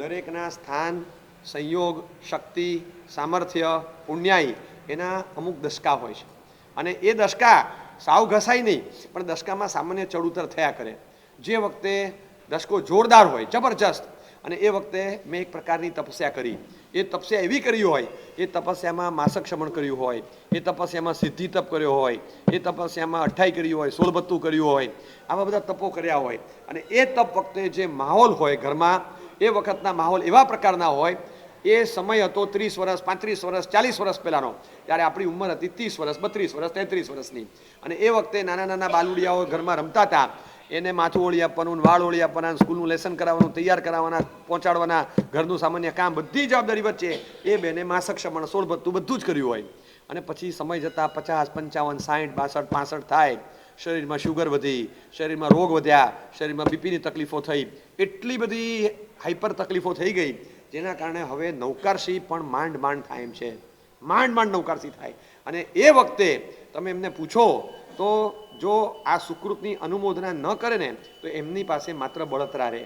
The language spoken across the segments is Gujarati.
દરેકના સ્થાન, સંયોગ, શક્તિ, સામર્થ્ય, પુણ્યાઈ એના અમુક દશકા હોય છે અને એ દશકા સાવ ઘસાય નહીં, પણ દશકામાં સામાન્ય ચડઉતર થયા કરે. જે વખતે દશકો જોરદાર હોય, જબરજસ્ત, અને એ વખતે મેં એક પ્રકારની તપસ્યા કરી. એ તપસ્યા એવી કરી હોય, એ તપસ્યામાં માસક શમણ કર્યું હોય, એ તપસ્યામાં સિદ્ધિ તપ કર્યો હોય, એ તપસ્યામાં અઠ્ઠાઈ કર્યું હોય, સોળબત્તું કર્યું હોય, આવા બધા તપો કર્યા હોય. અને એ તપ વખતે જે માહોલ હોય ઘરમાં, એ વખતના માહોલ એવા પ્રકારના હોય. એ સમય હતો 30 વર્ષ, 35 વર્ષ, 40 વર્ષ પહેલાંનો, ત્યારે આપણી ઉંમર હતી 30 વર્ષ, 32 વર્ષ, 33 વર્ષની. અને એ વખતે નાના નાના બાલુડિયાઓ ઘરમાં રમતા હતા. એને માથું ઓળી આપવાનું, વાળ ઓળી આપવાના, સ્કૂલનું લેસન કરાવવાનું, તૈયાર કરાવવાના, પહોંચાડવાના, ઘરનું સામાન્ય કામ, બધી જવાબદારી વચ્ચે એ બેને માસક શમણ, સોળબત્તું બધું જ કર્યું હોય. અને પછી સમય જતાં 50, 55, 60, 62, 65 થાય, શરીરમાં શુગર વધી, શરીરમાં રોગ વધ્યા, શરીરમાં બીપીની તકલીફો થઈ, એટલી બધી હાઈપર તકલીફો થઈ ગઈ, જેના કારણે હવે નૌકારશી પણ માંડ માંડ થાય એમ છે. માંડ માંડ નૌકારશી થાય. અને એ વખતે તમે એમને પૂછો તો જો આ સુકૃતની અનુમોદના ન કરે ને તો એમની પાસે માત્ર બળતરા રહે.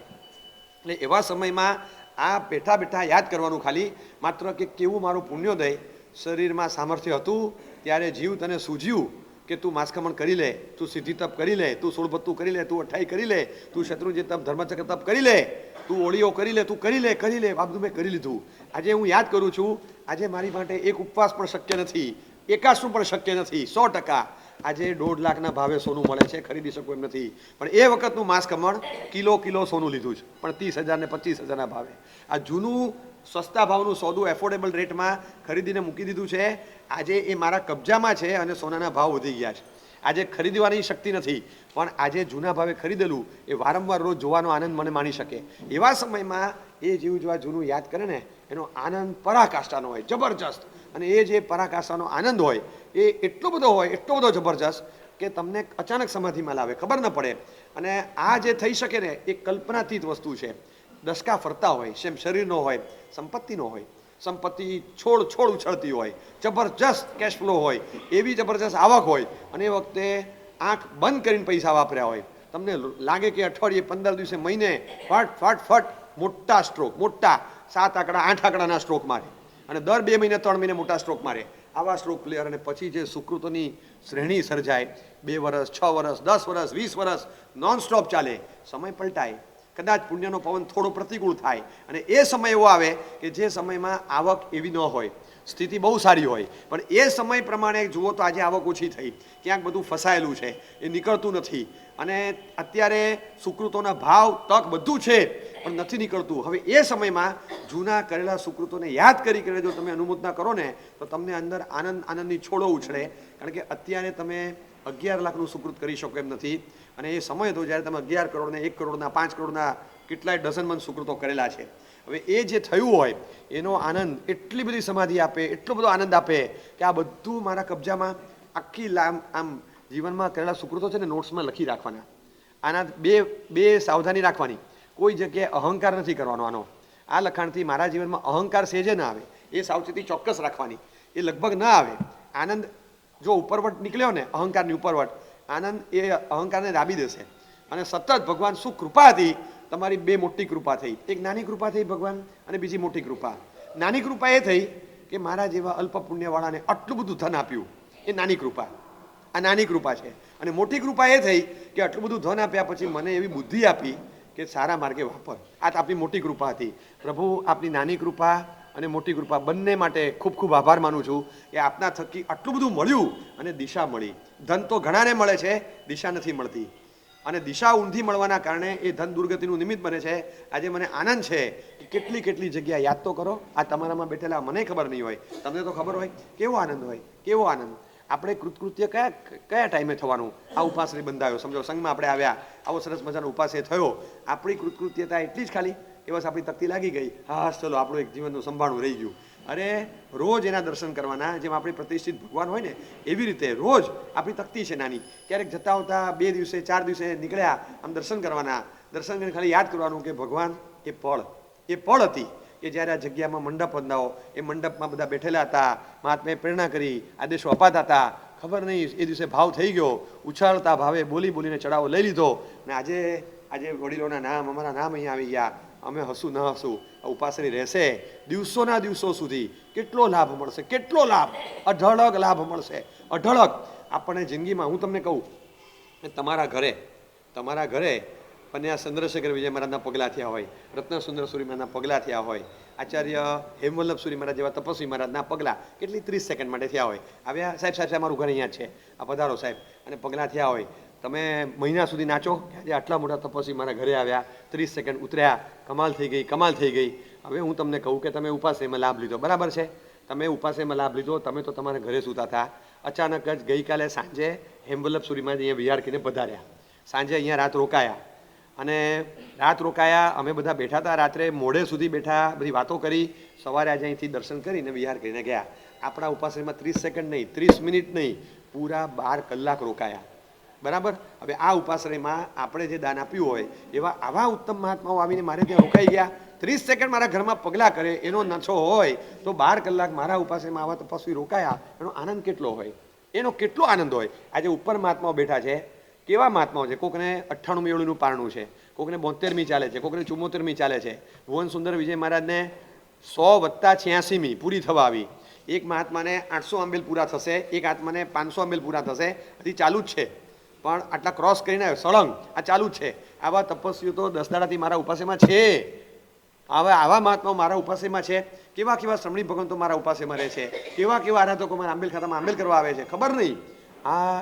એટલે એવા સમયમાં આ બેઠા બેઠા યાદ કરવાનું ખાલી માત્ર કે કેવું મારું પુણ્યોદય, શરીરમાં સામર્થ્ય હતું ત્યારે જીવ તને સૂઝ્યું કે તું માસખમણ કરી લે, તું સિદ્ધિ તપ કરી લે, તું સોળબત્તું કરી લે, તું અઠ્ઠાઈ કરી લે, તું શત્રુંજય તપ, ધર્મચક્ર તપ કરી લે, તું ઓળીઓ કરી લે, તું કરી લે, આ બધું મેં કરી લીધું. આજે હું યાદ કરું છું, આજે મારી માટે એક ઉપવાસ પણ શક્ય નથી, એકાસનું પણ શક્ય નથી, 100%. આજે 1.5 લાખના ભાવે સોનું મળે છે, ખરીદી શકું એમ નથી. પણ એ વખતનું માસખમણ કિલો સોનું લીધું છે, પણ 30,000 ને 25,000ના ભાવે. આ જૂનું સસ્તા ભાવનું સોદું એફોર્ડેબલ રેટમાં ખરીદીને મૂકી દીધું છે. આજે એ મારા કબજામાં છે અને સોનાના ભાવ વધી ગયા છે. આજે ખરીદવાની શક્તિ નથી, પણ આજે જૂના ભાવે ખરીદેલું એ વારંવાર રોજ જોવાનો આનંદ મને માણી શકે. એવા સમયમાં એ જીવ જો આ જૂનું યાદ કરે ને, એનો આનંદ પરાકાષ્ઠાનો હોય, જબરજસ્ત. અને એ જે પરાકાષ્ઠાનો આનંદ હોય એ એટલો બધો જબરજસ્ત કે તમને અચાનક સમાધિમાં લાવે, ખબર ન પડે. અને આ જે થઈ શકે ને એ કલ્પનાતીત વસ્તુ છે. દશકા ફરતા હોય, જેમ શરીરનો હોય, સંપત્તિનો હોય. સંપત્તિ છોડ ઉછળતી હોય, જબરજસ્ત કેશ ફ્લો હોય, એવી જબરજસ્ત આવક હોય, અને એ વખતે આંખ બંધ કરીને પૈસા વાપર્યા હોય. તમને લાગે કે અઠવાડિયે, 15 દિવસે, મહિને ફટ મોટા સ્ટ્રોક, મોટા 7 આંકડા 8 આંકડાના સ્ટ્રોક મારે, અને દર 2 મહિને 3 મહિને મોટા સ્ટ્રોક મારે. આવા સ્ટ્રોક પ્લેયર. અને પછી જે સુકૃતોની શ્રેણી સર્જાય, 2 વર્ષ, 6 વર્ષ, 10 વર્ષ, 20 વર્ષ નોન સ્ટોપ ચાલે. સમય પલટાય, કદાચ પુણ્યનો પવન થોડો પ્રતિકૂળ થાય, અને એ સમય એવો આવે કે જે સમયમાં આવક એવી ન હોય, સ્થિતિ બહુ સારી હોય, પણ એ સમય પ્રમાણે જુઓ તો આજે આવક ઓછી થઈ, ક્યાંક બધું ફસાયેલું છે, એ નીકળતું નથી. અને અત્યારે સુકૃતોના ભાવ, તક બધું છે, પણ નથી નીકળતું. હવે એ સમયમાં જૂના કરેલા સુકૃતોને યાદ કરી જો તમે અનુમોદના કરો ને તો તમને અંદર આનંદની છોડો ઉછળે. કારણ કે અત્યારે તમે 11 લાખનું સુકૃત કરી શકો એમ નથી. અને એ સમય હતો જ્યારે તમે 11 કરોડ ને 1 કરોડના 5 કરોડના કેટલાય ડઝનમંદ સુકૃતો કરેલા છે. હવે એ જે થયું હોય એનો આનંદ એટલી બધી સમાધિ આપે, એટલો બધો આનંદ આપે કે આ બધું મારા કબજામાં. આખી આમ જીવનમાં કરેલા સુકૃતો છે ને નોટ્સમાં લખી રાખવાના. આના બે સાવધાની રાખવાની. કોઈ જગ્યાએ અહંકાર નથી કરવાનો. આનો આ લખાણથી મારા જીવનમાં અહંકાર સેજે ના આવે, એ સાવચેતી ચોક્કસ રાખવાની. એ લગભગ ના આવે. આનંદ જો ઉપરવટ નીકળ્યો ને, અહંકારની ઉપરવટ, આનંદ એ અહંકારને દાબી દેશે. અને સતત ભગવાન શું કૃપા હતી, તમારી 2 મોટી કૃપા થઈ. એક નાની કૃપા થઈ ભગવાન, અને બીજી મોટી કૃપા. નાની કૃપા એ થઈ કે મારા જેવા અલ્પ પુણ્યવાળાને આટલું બધું ધન આપ્યું, એ નાની કૃપા. આ નાની કૃપા છે. અને મોટી કૃપા એ થઈ કે આટલું બધું ધન આપ્યા પછી મને એવી બુદ્ધિ આપી કે સારા માર્ગે વાપર. આ તો આપણી મોટી કૃપા હતી. પ્રભુ, આપની નાની કૃપા અને મોટી કૃપા બંને માટે ખૂબ ખૂબ આભાર માનું છું કે આપના થકી આટલું બધું મળ્યું અને દિશા મળી. ધન તો ઘણાને મળે છે, દિશા નથી મળતી. અને દિશા ઊંધી મળવાના કારણે એ ધન દુર્ગતિનું નિમિત્ત બને છે. આજે મને આનંદ છે કે કેટલી જગ્યા યાદ તો કરો. આ તમારામાં બેઠેલા મને ખબર નહીં હોય, તમને તો ખબર હોય. કેવો આનંદ હોય, કેવો આનંદ. આપણે કૃતકૃત્ય કયા ટાઈમે થવાનું. આ ઉપાસને બંધાયો, સમજો સંઘમાં આપણે આવ્યા, આવો સરસ મજાનો ઉપાસ થયો. આપણી કૃતકૃત્યતા એટલી જ ખાલી એ બસ આપણી તકતી લાગી ગઈ, હા ચલો આપણું એક જીવનનું સંભાળવું રહી ગયું. અરે રોજ એના દર્શન કરવાના. જેમ આપણી પ્રતિષ્ઠિત ભગવાન હોય ને એવી રીતે રોજ આપણી તકતી છે નાની. ક્યારેક જતા આવતા 2 દિવસે 4 દિવસે નીકળ્યા, આમ દર્શન કરવાના. દર્શન કરીને ખાલી યાદ કરવાનું કે ભગવાન એ પળ હતી કે જ્યારે આ જગ્યામાં મંડપ બંધાવો, એ મંડપમાં બધા બેઠેલા હતા, મહાત્માએ પ્રેરણા કરી, આદેશો અપાતા હતા. ખબર નહીં એ દિવસે ભાવ થઈ ગયો, ઉછાળતા ભાવે બોલીને ચડાવો લઈ લીધો. ને આજે વડીલોના નામ, અમારા નામ અહીંયા આવી ગયા. અમે હસું ન હસું, ઉપાસની રહેશે દિવસોના દિવસો સુધી કેટલો લાભ મળશે, કેટલો લાભ, અઢળક લાભ મળશે, અઢળક. આપણને જિંદગીમાં હું તમને કહું કે તમારા ઘરે પન્યા ચંદ્રશેખર વિજય મહારાજના પગલાં થયા હોય, રત્નસુંદર સુરી મહારાજના પગલાં થયા હોય, આચાર્ય હેમવલ્લભ સુરી મહારાજ જેવા તપસ્વી મહારાજના પગલાં કેટલી 30 સેકન્ડ માટે થયા હોય, આવ્યા સાહેબ સાહેબ મારું ઘર અહીંયા છે, આ પધારો સાહેબ, અને પગલાં થયા હોય. તમે મહિના સુધી નાચો કે આજે આટલા મોટા તપસ્વી મારા ઘરે આવ્યા, 30 સેકન્ડ ઉતર્યા, કમાલ થઈ ગઈ, કમાલ થઈ ગઈ. હવે હું તમને કહું કે તમે ઉપાસેમાં લાભ લીધો, બરાબર છે, તમે ઉપાસેમાં લાભ લીધો, તમે તો તમારા ઘરે સૂતા હતા. અચાનક જ ગઈકાલે સાંજે હેમવલ્લભ સુરી મહારાજ અહીંયા વિહાર કરીને પધાર્યા, સાંજે અહીંયા રાત રોકાયા, અને રાત રોકાયા, અમે બધા બેઠા હતા, રાત્રે મોડે સુધી બેઠા, બધી વાતો કરી, સવારે આજે અહીંથી દર્શન કરીને વિહાર કરીને ગયા. આપણા ઉપાસનામાં 30 સેકન્ડ નહીં, 30 મિનિટ નહીં, પૂરા 12 કલાક રોકાયા, બરાબર. હવે આ ઉપાસનામાં આપણે જે દાન આપ્યું હોય એવા આવા ઉત્તમ મહાત્માઓ આવીને મારે ત્યાં રોકાઈ ગયા, 30 સેકન્ડ મારા ઘરમાં પગલાં કરે, એનો નશો હોય તો 12 કલાક મારા ઉપાસનામાં આવા તપસ્વી રોકાયા, એનો આનંદ કેટલો હોય, એનો કેટલો આનંદ હોય. આજે ઉપર મહાત્માઓ બેઠા છે, કેવા મહાત્માઓ છે, કોકને 98મી ઓળીનું પારણું છે, કોકને 72મી ચાલે છે, કોકને 74મી ચાલે છે. ભુવન સુંદર વિજય મહારાજને 100 + 86મી પૂરી થવા આવી. એક મહાત્માને 800 આંબેલ પૂરા થશે, એક આત્માને 500 આંબેલ પૂરા થશે, હજી ચાલુ જ છે, પણ આટલા ક્રોસ કરીને આવ્યો સળંગ, આ ચાલુ જ છે. આવા તપસ્વીઓ તો 10 દાડાથી મારા ઉપાસેમાં છે, આવા મહાત્માઓ મારા ઉપાસેમાં છે. કેવા કેવા શ્રમણી ભગવંતો મારા ઉપાસેમાં રહે છે, કેવા કેવા આરાધકો મારા આંબેલ ખાતામાં આંબેલ કરવા આવે છે, ખબર નહીં.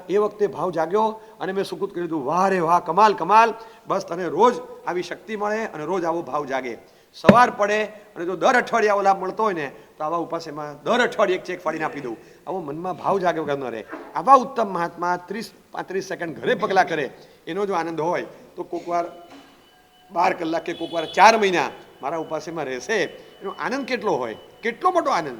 એ વખતે ભાવ જાગ્યો અને મેં સુકૃત કરી દીધું, વાહ રે વાહ, કમાલ કમાલ, બસ તને રોજ આવી શક્તિ મળે અને રોજ આવો ભાવ જાગે. સવાર પડે અને જો દર અઠવાડિયે આવો લાભ મળતો હોય ને તો આવા ઉપાસેમાં દર અઠવાડિયે એક ચેક ફાડીને આપી દઉં. આવો મનમાં ભાવ જાગે વગર ન રહે. આવા ઉત્તમ મહાત્મા 30-35 સેકન્ડ ઘરે પગલાં કરે, એનો જો આનંદ હોય તો કોક વાર 12 કલાક કે કોક વાર 4 મહિના મારા ઉપાસેમાં રહેશે, એનો આનંદ કેટલો હોય, કેટલો મોટો આનંદ.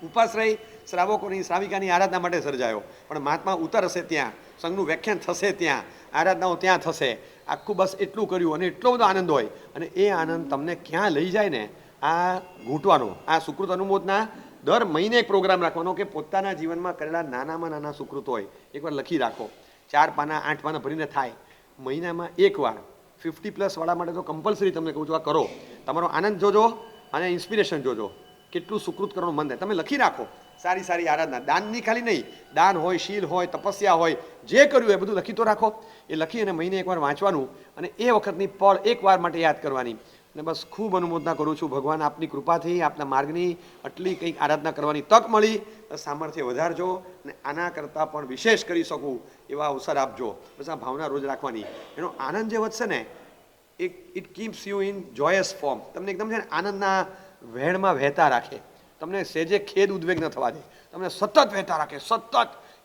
ઉપાશ્રય શ્રાવકોની શ્રાવિકાની આરાધના માટે સર્જાયો, પણ મહાત્મા ઉતરશે ત્યાં, સંઘનું વ્યાખ્યાન થશે ત્યાં, આરાધનાઓ ત્યાં થશે, આખું બસ એટલું કર્યું અને એટલો બધો આનંદ હોય. અને એ આનંદ તમને ક્યાં લઈ જાય ને, આ ઘૂંટવાનો, આ સુકૃત અનુમોદના દર મહિને એક પ્રોગ્રામ રાખવાનો કે પોતાના જીવનમાં કરેલા નાનામાં નાના સુકૃત હોય એકવાર લખી રાખો, 4 પાના 8 પાના ભરીને થાય, મહિનામાં એકવાર. 50+ વાળા માટે તો કમ્પલસરી તમને કહું છું, આ કરો, તમારો આનંદ જોજો અને ઇન્સ્પિરેશન જોજો, કેટલું સુકૃત કરવાનું મન થાય. તમે લખી રાખો સારી સારી આરાધના, દાનની ખાલી નહીં, દાન હોય, શીલ હોય, તપસ્યા હોય, જે કર્યું એ બધું લખી તો રાખો. એ લખી અને મહિને એકવાર વાંચવાનું અને એ વખતની પળ એકવાર માટે યાદ કરવાની. અને બસ ખૂબ અનુમોદના કરું છું, ભગવાન આપની કૃપાથી આપના માર્ગની આટલી કંઈક આરાધના કરવાની તક મળી, સામર્થ્ય વધારજો અને આના કરતાં પણ વિશેષ કરી શકું એવા અવસર આપજો. બસ આ ભાવના રોજ રાખવાની. એનો આનંદ જે વધશે ને, it keeps you in Joyce form. તમને એકદમ છે ને આનંદના વહેણમાં વહેતા રાખે, તમને સેજે ખેદ ઉદ્વેગ ન થવા દે, તમને સતત વહેતા રાખે, સતત.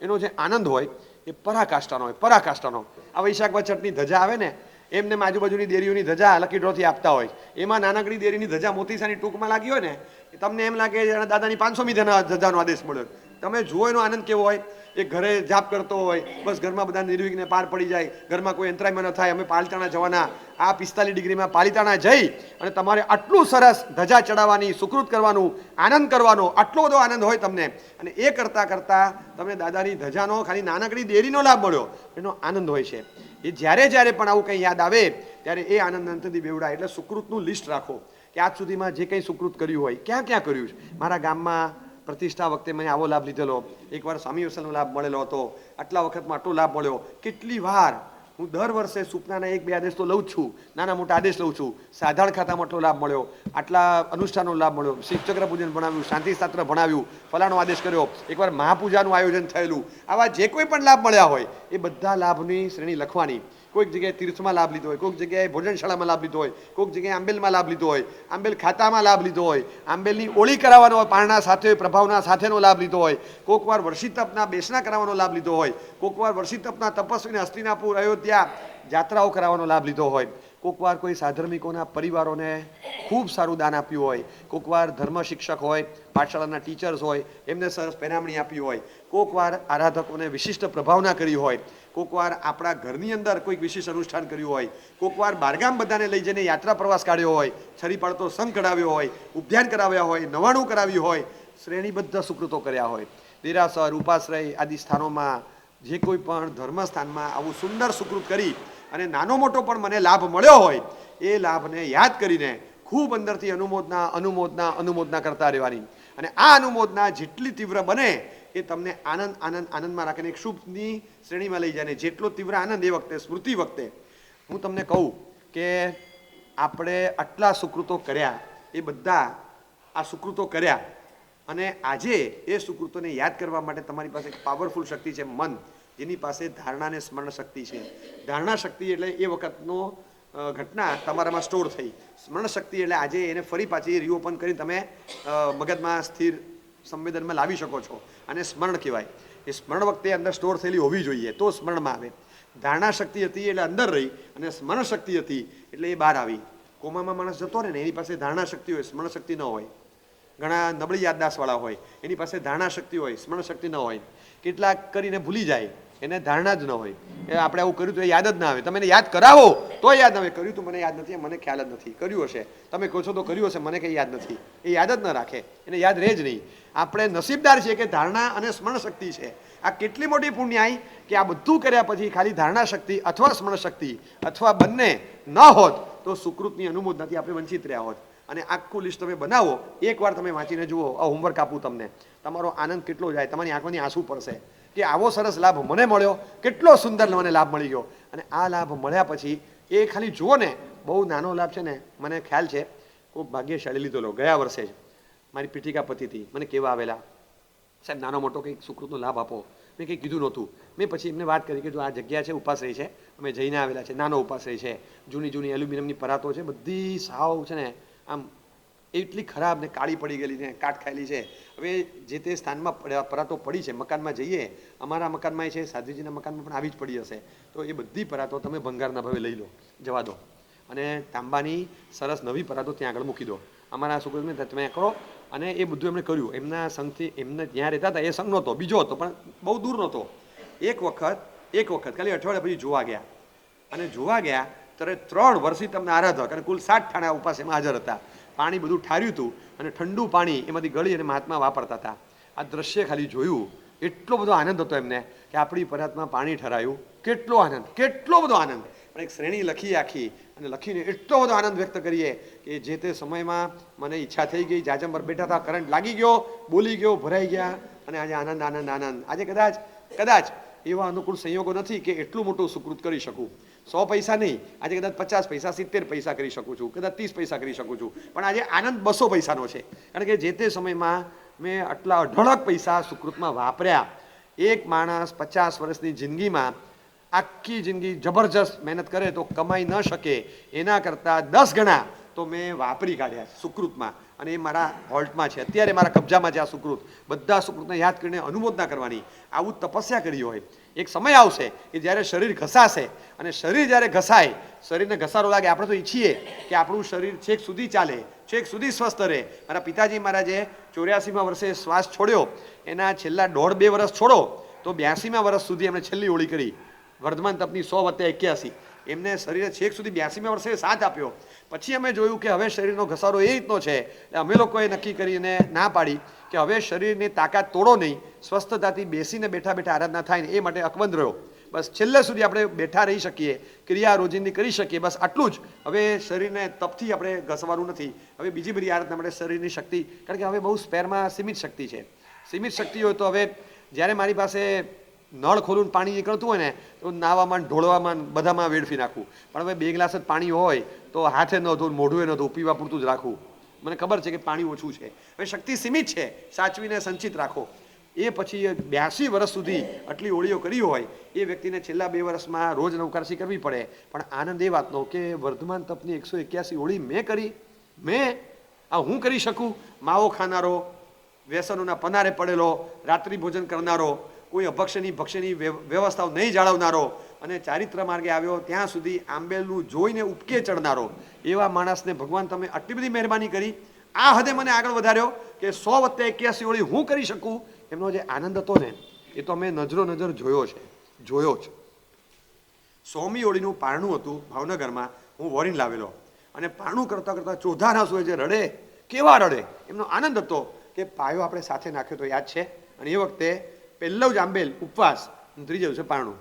એનો જે આનંદ હોય એ પરાકાષ્ઠાનો હોય, પરાકાષ્ઠાનો. આ વૈશાખ વચટની ધજા આવે ને, એમને આજુબાજુની ડેરીઓની ધજા લકી ડ્રોથી આપતા હોય, એમાં નાનકડી ડેરીની ધજા મોતીસાની ટૂંકમાં લાગી હોય ને, તમને એમ લાગે દાદાની 500મી ધજાનો આદેશ મળ્યો. તમે જુઓ એનો આનંદ કેવો હોય. એ ઘરે જાપ કરતો હોય, બસ ઘરમાં બધા નિર્વિઘ્ને પાર પડી જાય, ઘરમાં કોઈ અંતરાયમાં ન થાય, અમે પાલિતાણા જવાના, આ 45 ડિગ્રીમાં પાલિતાણા જઈ અને તમારે આટલું સરસ ધજા ચડાવવાની, સુકૃત કરવાનું, આનંદ કરવાનો, આટલો બધો આનંદ હોય તમને. અને એ કરતાં કરતાં તમને દાદાની ધજાનો ખાલી નાનકડી દેરીનો લાભ મળ્યો, એનો આનંદ હોય છે. એ જ્યારે જ્યારે પણ આવું કંઈ યાદ આવે ત્યારે એ આનંદ અંતથી બેવડાય. એટલે સુકૃતનું લિસ્ટ રાખો કે આજ સુધીમાં જે કંઈ સુકૃત કર્યું હોય, ક્યાં ક્યાં કર્યું છે. મારા ગામમાં પ્રતિષ્ઠા વખતે મેં આવો લાભ લીધેલો, એકવાર સ્વામી વસલનો લાભ મળેલો હતો, આટલા વખતમાં આટલો લાભ મળ્યો. કેટલી વાર હું દર વર્ષે સૂપનાના 1-2 આદેશ તો લઉં જ છું, નાના મોટા આદેશ લઉં છું. સાધારણ ખાતામાં આટલો લાભ મળ્યો, આટલા અનુષ્ઠાનનો લાભ મળ્યો, શિવચક્ર પૂજન ભણાવ્યું, શાંતિશાસ્ત્ર ભણાવ્યું, ફલાણો આદેશ કર્યો, એકવાર મહાપૂજાનું આયોજન થયેલું. આવા જે કોઈ પણ લાભ મળ્યા હોય એ બધા લાભની શ્રેણી લખવાની. કોઈક જગ્યાએ તીર્થમાં લાભ લીધો હોય, કોઈક જગ્યાએ ભોજનશાળામાં લાભ લીધો હોય, કોઈક જગ્યાએ આંબેલમાં લાભ લીધો હોય, આંબેલ ખાતામાં લાભ લીધો હોય, આંબેલની ઓળી કરાવવાનો હોય, પારણા સાથે પ્રભાવના સાથેનો લાભ લીધો હોય, કોઈક વાર વર્ષિત તપના બેસણા કરાવવાનો લાભ લીધો હોય, કોઈક વાર વર્ષિત તપના તપસ્વીને હસ્તિનાપુર અયોધ્યા જાત્રાઓ કરાવવાનો લાભ લીધો હોય, કોઈક વાર કોઈ સાધર્મિકોના પરિવારોને ખૂબ સારું દાન આપ્યું હોય, કોઈક વાર ધર્મ શિક્ષક હોય, પાઠશાળાના ટીચર્સ હોય, એમને સરસ પેરામણી આપી હોય, કોઈક વાર આરાધકોને વિશિષ્ટ પ્રભાવના કરી હોય, કોઈક વાર આપણા ઘરની અંદર કોઈક વિશેષ અનુષ્ઠાન કર્યું હોય, કોઈક વાર બહારગામ બધાને લઈ જઈને યાત્રા પ્રવાસ કાઢ્યો હોય, છરી પાડતો સંઘ કઢાવ્યો હોય, ઉપધ્યાન કરાવ્યા હોય, નવાણું કરાવ્યું હોય, શ્રેણીબદ્ધ સુકૃતો કર્યા હોય. દેરાસર, ઉપાશ્રય આદિ સ્થાનોમાં જે કોઈ પણ ધર્મસ્થાનમાં આવું સુંદર સુકૃત કરી અને નાનો મોટો પણ મને લાભ મળ્યો હોય એ લાભને યાદ કરીને ખૂબ અંદરથી અનુમોદના અનુમોદના અનુમોદના કરતા રહેવાની. અને આ અનુમોદના જેટલી તીવ્ર બને એ તમને આનંદ આનંદ આનંદમાં રાખીને એક શુભની શ્રેણીમાં લઈ જાય. ને જેટલો તીવ્ર આનંદ એ વખતે સ્મૃતિ વખતે હું તમને કહું કે આપણે આટલા સુકૃતો કર્યા, એ બધા આ સુકૃતો કર્યા અને આજે એ સુકૃતોને યાદ કરવા માટે તમારી પાસે એક પાવરફુલ શક્તિ છે મન, જેની પાસે ધારણા અને સ્મરણ શક્તિ છે. ધારણા શક્તિ એટલે એ વખતનો ઘટના તમારામાં સ્ટોર થઈ. સ્મરણ શક્તિ એટલે આજે એને ફરી પાછી રીઓપન કરી તમે મગજમાં સ્થિર સંવેદનમાં લાવી શકો છો, અને સ્મરણ કહેવાય. એ સ્મરણ વખતે અંદર સ્ટોર થયેલી હોવી જોઈએ તો સ્મરણમાં આવે. ધારણા શક્તિ હતી એટલે અંદર રહી, અને સ્મરણ શક્તિ હતી એટલે એ બહાર આવી. કોમામાં માણસ જતો રહે ને એની પાસે ધારણા શક્તિ હોય, સ્મરણ શક્તિ ન હોય. ઘણા નબળી યાદદાસ્તવાળા હોય એની પાસે ધારણા શક્તિ હોય, સ્મરણ શક્તિ ન હોય. કેટલાક કરીને ભૂલી જાય, એને ધારણા જ ન હોય. એ આપણે આવું કર્યું તો એ યાદ જ ના આવે. તમે એને યાદ કરાવો તો યાદ આવે. કર્યું તો મને યાદ નથી, મને ખ્યાલ જ નથી. કર્યું હશે, તમે કહો છો તો કર્યું હશે, મને કંઈ યાદ નથી. એ યાદ જ ન રાખે, એને યાદ રહે જ નહીં. આપણે નસીબદાર છીએ કે ધારણા અને સ્મરણ શક્તિ છે. આ કેટલી મોટી પુણ્યાઈ કે આ બધું કર્યા પછી ખાલી ધારણા શક્તિ અથવા સ્મરણ શક્તિ અથવા બંને ન હોત તો સુકૃતની અનુમોદનાથી આપણે વંચિત રહ્યા હોત. અને આખું લિસ્ટ તમે બનાવો, એકવાર તમે વાંચીને જુઓ. આ હોમવર્ક આપું તમને, તમારો આનંદ કેટલો જાય, તમારી આંખોની આંસુ પડશે કે આવો સરસ લાભ મને મળ્યો, કેટલો સુંદર મને લાભ મળી ગયો. અને આ લાભ મળ્યા પછી એ ખાલી જુઓ ને, બહુ નાનો લાભ છે ને. મને ખ્યાલ છે ખૂબ ભાગ્યશાળી લીધેલો ગયા વર્ષે જ મારી પીઠિકા પતિથી મને કહેવા આવેલા, સાહેબ નાનો મોટો કંઈક સુકૃતનો લાભ આપો. મેં કંઈ કીધું નહોતું. મેં પછી એમને વાત કરી કે જો આ જગ્યા છે ઉપાશ્રય છે, અમે જઈને આવેલા છે, નાનો ઉપાશ્રય છે, જૂની જૂની એલ્યુમિનિયમની પરાતો છે, બધી સાવ છે ને આમ એટલી ખરાબ ને કાળી પડી ગયેલી ને કાટ ખાયેલી છે. હવે જે તે સ્થાનમાં પરાતો પડી છે, મકાનમાં જઈએ, અમારા મકાનમાં છે, સાધ્વીજીના મકાનમાં પણ આવી જ પડી હશે, તો એ બધી પરાતો તમે ભંગારના ભાવે લઈ લો, જવા દો, અને તાંબાની સરસ નવી પરાતો ત્યાં આગળ મૂકી દો. અમારા છોકરાને તમે કરો. અને એ બધું એમણે કર્યું. એમના સંઘથી, એમને ત્યાં રહેતા હતા એ સંઘ નહોતો, બીજો હતો, પણ બહુ દૂર નહોતો. એક વખત ખાલી અઠવાડિયા પછી જોવા ગયા, અને જોવા ગયા ત્યારે 3 વર્ષથી તમને આરાધક અને કુલ 60 ઠાણા ઉપાસ એમાં હાજર હતા. પાણી બધું ઠાર્યું હતું અને ઠંડુ પાણી એમાંથી ગળી અને મહાત્મા વાપરતા હતા. આ દ્રશ્ય ખાલી જોયું, એટલો બધો આનંદ હતો એમને કે આપણી પરાતમાં પાણી ઠરાયું. કેટલો આનંદ, કેટલો બધો આનંદ. પણ એક શ્રેણી લખી આખી, અને લખીને એટલો બધો આનંદ વ્યક્ત કરીએ કે જે તે સમયમાં મને ઈચ્છા થઈ ગઈ. જાજમ પર બેઠા હતા, કરંટ લાગી ગયો, બોલી ગયો, ભરાઈ ગયા, અને આજે આનંદ આનંદ આનંદ. આજે કદાચ એવા અનુકૂળ સંયોગો નથી કે એટલું મોટું સુકૃત કરી શકું. 100 પૈસા નહીં, આજે કદાચ 50 પૈસા 70 પૈસા કરી શકું છું, કદાચ 30 પૈસા કરી શકું છું, પણ આજે આનંદ 200 પૈસાનો છે. કારણ કે જે તે સમયમાં મેં આટલા અઢળક પૈસા સુકૃતમાં વાપર્યા. એક માણસ 50 વર્ષની જિંદગીમાં આખી જિંદગી જબરજસ્ત મહેનત કરે તો કમાઈ ન શકે, એના કરતાં 10 ગણા તો મેં વાપરી કાઢ્યા સુકૃતમાં. અને એ મારા હોલ્ટમાં છે, અત્યારે મારા કબજામાં છે આ સુકૃત. બધા સુકૃતને યાદ કરીને અનુમોદના કરવાની. આવું તપસ્યા કરી હોય. એક સમય આવશે કે જ્યારે શરીર ઘસાશે, અને શરીર જ્યારે ઘસાય, શરીરને ઘસારો લાગે. આપણે તો ઈચ્છીએ કે આપણું શરીર છેક સુધી ચાલે, છેક સુધી સ્વસ્થ રહે. મારા પિતાજી મહારાજે 84મા વર્ષે શ્વાસ છોડ્યો, એના છેલ્લા 1.5-2 વર્ષ છોડો તો 82મા વર્ષ સુધી એમણે છેલ્લી ઓળી કરી. વર્ધમાન તપની 100/81. એમને શરીરે છેક સુધી 82મા વર્ષે સાથ આપ્યો. પછી અમે જોયું કે હવે શરીરનો ઘસારો એ રીતનો છે, એટલે અમે લોકોએ નક્કી કરીને ના પાડી કે હવે શરીરની તાકાત તોડો નહીં, સ્વસ્થતાથી બેસીને બેઠા બેઠા આરાધના થાય ને એ માટે અકબંધ રહ્યો. બસ છેલ્લે સુધી આપણે બેઠા રહી શકીએ, ક્રિયા રોજિંદી કરી શકીએ, બસ આટલું જ. હવે શરીરને તપથી આપણે ઘસવાનું નથી. હવે બીજી બધી આરાધના માટે શરીરની શક્તિ, કારણ કે હવે બહુ સ્પેરમાં સીમિત શક્તિ છે. સીમિત શક્તિ હોય તો હવે જ્યારે મારી પાસે નળ ખોલું પાણી નીકળતું હોય ને તો નાવામાં, ઢોળવામાં, બધામાં વેડફી નાખવું. પણ હવે 2 ગ્લાસ જ પાણી હોય તો હાથે ન ધોવું, મોઢું ન ધોવું, પીવા પૂરતું જ રાખવું. મને ખબર છે કે પાણી ઓછું છે, હવે શક્તિ સીમિત છે, સાચવીને સંચિત રાખો. એ પછી 82 વર્ષ સુધી આટલી ઓળીઓ કરી હોય એ વ્યક્તિને છેલ્લા 2 વર્ષમાં રોજ નવકારસી કરવી પડે. પણ આનંદ એ વાતનો કે વર્ધમાન તપની 181 ઓળી મેં કરી. આ હું કરી શકું? માવો ખાનારો, વ્યસનોના પનારે પડેલો, રાત્રિ ભોજન કરનારો, કોઈ અભક્ષની ભક્ષની વ્યવસ્થાઓ નહીં જાળવનારો, અને ચારિત્ર માર્ગે આવ્યો ત્યાં સુધી આંબેલનું જોઈને ઉપકે ચડનારો, એવા માણસને ભગવાન તમે આટલી બધી મહેરબાની કરી. આ હદે મને આગળ વધાર્યો કે 100/81 ઓળી હું કરી શકું. એમનો જે આનંદ હતો ને એ તો અમે નજર જોયો જ. 100મી ઓળીનું પારણું હતું ભાવનગરમાં, હું વોરીન લાવેલો, અને પારણું કરતાં કરતાં ચોધાના સુએ જે રડે, કેવા રડે. એમનો આનંદ હતો કે પાયો આપણે સાથે નાખ્યો તો યાદ છે. અને એ વખતે પહેલો જ આંબેલ ઉપવાસ ત્રીજા દિવસે પારણું.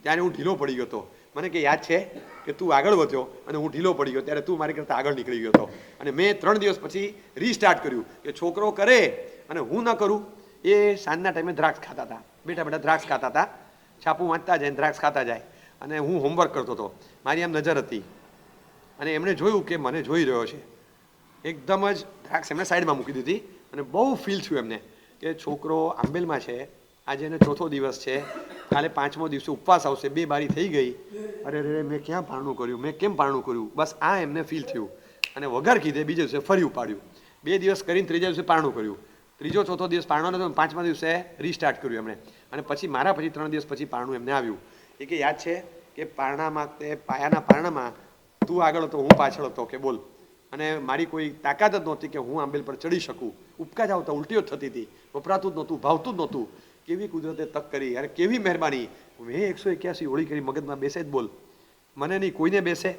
ત્યારે હું ઢીલો પડી ગયો હતો. મને કે યાદ છે કે તું આગળ વધ્યો અને હું ઢીલો પડી ગયો, ત્યારે તું મારી કરતાં આગળ નીકળી ગયો હતો. અને મેં 3 દિવસ પછી રીસ્ટાર્ટ કર્યું કે છોકરો કરે અને હું ન કરું. એ સાંજના ટાઈમે દ્રાક્ષ ખાતા હતા, બેટા દ્રાક્ષ ખાતા હતા, છાપું વાંચતા જાય, દ્રાક્ષ ખાતા જાય, અને હું હોમવર્ક કરતો હતો. મારી આમ નજર હતી અને એમણે જોયું કે મને જોઈ રહ્યો છે. એકદમ જ દ્રાક્ષ એમણે સાઈડમાં મૂકી દીધી અને બહુ ફીલ થયું એમને કે છોકરો આંબેલમાં છે, આજે એને 4થો દિવસ છે, કાલે 5મો દિવસે ઉપવાસ આવશે, 2 બારી થઈ ગઈ, અરે રે મેં ક્યાં પારણું કર્યું, મેં કેમ પારણું કર્યું. બસ આ એમને ફીલ થયું અને વગર કીધે બીજા દિવસે ફરી ઉપાડ્યું. 2 દિવસ કરીને ત્રીજા દિવસે પારણું કર્યું. ત્રીજો ચોથો દિવસ પારણો નતો, 5મા દિવસે રીસ્ટાર્ટ કર્યું એમણે. અને પછી મારા પછી 3 દિવસ પછી પારણું એમને આવ્યું. એ કે યાદ છે કે પારણામાં તે પાયાના પારણામાં તું આગળ હતો, હું પાછળ હતો, કે બોલ. અને મારી કોઈ તાકાત જ નહોતી કે હું આંબેલ પર ચડી શકું. ઉપકા જ આવતા, ઉલટીઓ જ થતી હતી, વપરાતું જ નહોતું, ભાવતું જ નહોતું. કેવી કુદરતે તક કરી, અરે કેવી મહેરબાની. મેં 181 હોળી કરી, મગજમાં બેસે જ બોલ, મને નહીં કોઈને બેસે.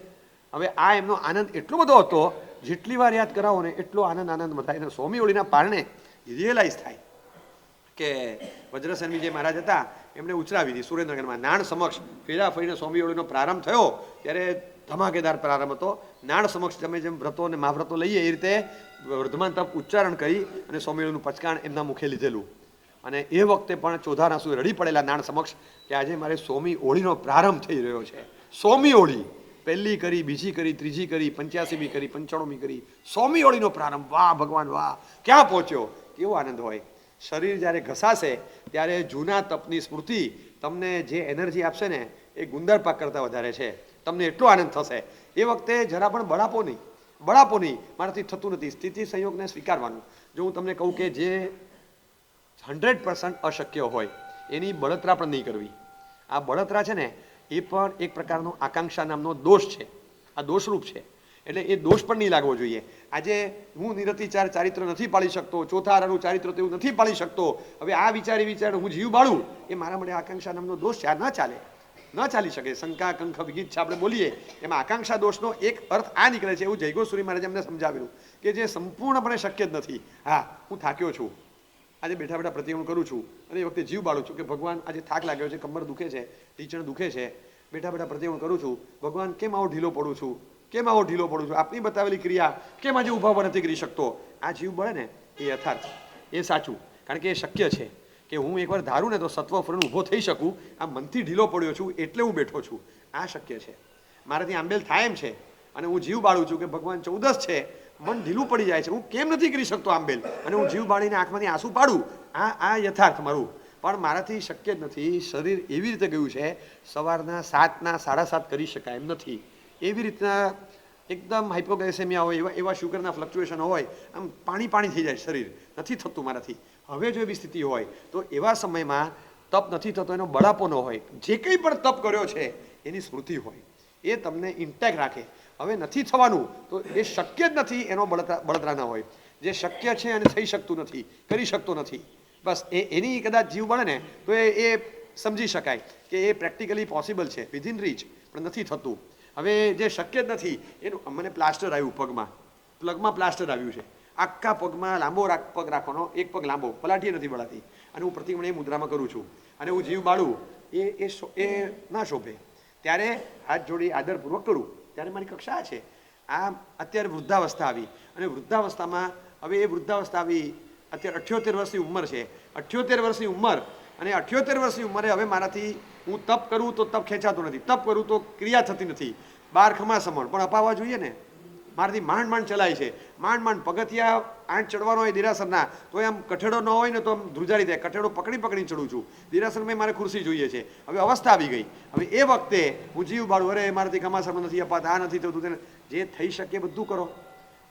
હવે આ એમનો આનંદ એટલો બધો હતો, જેટલી વાર યાદ કરાવો ને એટલો આનંદ થાય. સ્વામી હોળીના પારણે રિયલાઇઝ થાય કે વજ્રસેનજી જે મહારાજ હતા એમણે ઉચરાવી હતી સુરેન્દ્રનગરમાં. નાણ સમક્ષ ફેરા ફરીને સ્વામી હોળીનો પ્રારંભ થયો ત્યારે ધમાકેદાર પ્રારંભ હતો. નાણ સમક્ષ તમે જેમ વ્રતો અને મહાવ્રતો લઈએ એ રીતે વર્ધમાન તપ ઉચ્ચારણ કરી અને સ્વામી હોળીનું પચકાણ એમના મુખે લીધેલું. અને એ વખતે પણ ચોધાર આંસુ રડી પડેલા નાણ સમક્ષ કે આજે મારે સ્વામી હોળીનો પ્રારંભ થઈ રહ્યો છે. સ્વામી હોળી પહેલી કરી, બીજી કરી, ત્રીજી કરી, 85મી કરી, 95મી કરી, સ્વામી હોળીનો પ્રારંભ. વાહ ભગવાન વાહ, ક્યાં પહોંચ્યો. કેવો આનંદ હોય. શરીર જ્યારે ઘસાશે ત્યારે જૂના તપની સ્મૃતિ તમને જે એનર્જી આપશે ને એ ગુંદર પાક કરતાં વધારે છે. તમને એટલો આનંદ થશે. એ વખતે જરા પણ બળાપો નહીં, મારાથી થતું નથી. સ્થિતિ સંયોગને સ્વીકારવાનું. જો હું તમને કહું કે જે 100% અશક્ય હોય એની બળતરા પણ નહીં કરવી. આ બળતરા છે ને એ પણ એક પ્રકારનો આકાંક્ષા નામનો દોષ છે. આ દોષરૂપ છે. એટલે એ દોષ પણ નહીં લાગવો જોઈએ. આજે હું નિરતિચાર ચારિત્ર નથી પાળી શકતો, ચોથા આરાનું ચારિત્ર તેવું નથી પાળી શકતો, હવે આ વિચાર હું જીવ બાળું, એ મારા માટે આકાંક્ષા નામનો દોષ છે. આ ન ચાલી શકે. શંકા કંખ વિગીત આપણે બોલીએ એમાં આકાંક્ષા દોષનો એક અર્થ આ નીકળે છે. એવું જયગોસ્વામી મહારાજે અમને સમજાવેલું કે જે સંપૂર્ણપણે શક્ય જ નથી. હા, હું થાક્યો છું, આજે બેઠા પ્રતિક્રમણ કરું છું અને એ વખતે જીવ બાળું છું કે ભગવાન આજે થાક લાગ્યો છે, કમર દુખે છે, ઢીંચણ દુખે છે, બેઠા પ્રતિક્રમણ કરું છું, ભગવાન કેમ આવો ઢીલો પડું છું, આપની બતાવેલી ક્રિયા કેમ આજે ઊભા ઉભા નથી કરી શકતો. આ જીવ બળે ને એ યથાર્થ, એ સાચું. કારણ કે એ શક્ય છે કે હું એકવાર ધારું ને તો સત્વ ફરીને ઊભો થઈ શકું. આ મનથી ઢીલો પડ્યો છું એટલે હું બેઠો છું. આ શક્ય છે. મારાથી આંબેલ થાય એમ છે અને હું જીવ બાળું છું કે ભગવાન 14 છે, મન ઢીલું પડી જાય છે, હું કેમ નથી કરી શકતો આંબેલ, અને હું જીવ બાળીને આંખમાંથી આંસુ પાડું. આ યથાર્થ મારું. પણ મારાથી શક્ય જ નથી. શરીર એવી રીતે ગયું છે, સવારના 7ના 7:30 કરી શકાય એમ નથી. એવી રીતના એકદમ હાઇપોગ્લાયસેમિયા હોય, એવા શુગરના ફ્લક્ચ્યુએશન હોય, આમ પાણી થઈ જાય શરીર, નથી થતું મારાથી. હવે જો એવી સ્થિતિ હોય તો એવા સમયમાં તપ નથી થતો, એનો બળાપો ન હોય, જે કંઈ પણ તપ કર્યો છે એની સ્મૃતિ હોય, એ તમને ઇન્ટેક્ટ રાખે. હવે નથી થવાનું તો એ શક્ય જ નથી, એનો બળતરા ન હોય. જે શક્ય છે અને થઈ શકતું નથી, કરી શકતો નથી, બસ એની કદાચ જીવ બળે ને તો એ સમજી શકાય કે એ પ્રેક્ટિકલી પોસિબલ છે, વિધિન રીચ, પણ નથી થતું. હવે જે શક્ય જ નથી એનું, મને પ્લાસ્ટર આવ્યું પગમાં પ્લાસ્ટર આવ્યું છે, આખા પગમાં લાંબો પગ રાખવાનો, એક પગ લાંબો, પલાઠી નથી બળાતી, અને હું પ્રતિક્રમણ એ મુદ્રામાં કરું છું અને હું જીવ બાળું, એ ના શોભે. ત્યારે હાથ જોડી આદરપૂર્વક કરું. ત્યારે મારી કક્ષા છે. આ અત્યારે વૃદ્ધાવસ્થા આવી, અને વૃદ્ધાવસ્થામાં હવે એ વૃદ્ધાવસ્થા આવી, અત્યારે 78 વર્ષની ઉંમર છે. 78 વર્ષની ઉંમર, અને 78 વર્ષની ઉંમરે હવે મારાથી હું તપ કરું તો તપ ખેંચાતો નથી, તપ કરું તો ક્રિયા થતી નથી. 12 ખમાસમણ પણ અપાવવા જોઈએ ને. મારાથી માંડ ચલાય છે, માંડ પગથિયા 8 ચડવાનો હોય દેરાસરના, તો એમ કઠેડો ન હોય ને તો આમ ધ્રુજારી જાય, કઠેડો પકડી ચડું છું. દેરાસરમાં મારે ખુરશી જોઈએ છે. હવે અવસ્થા આવી ગઈ. હવે એ વખતે હું જીવ બાળું, અરે મારાથી ખમાસમણ નથી અપાતા, આ નથી થતું, જે થઈ શકે બધું કરો.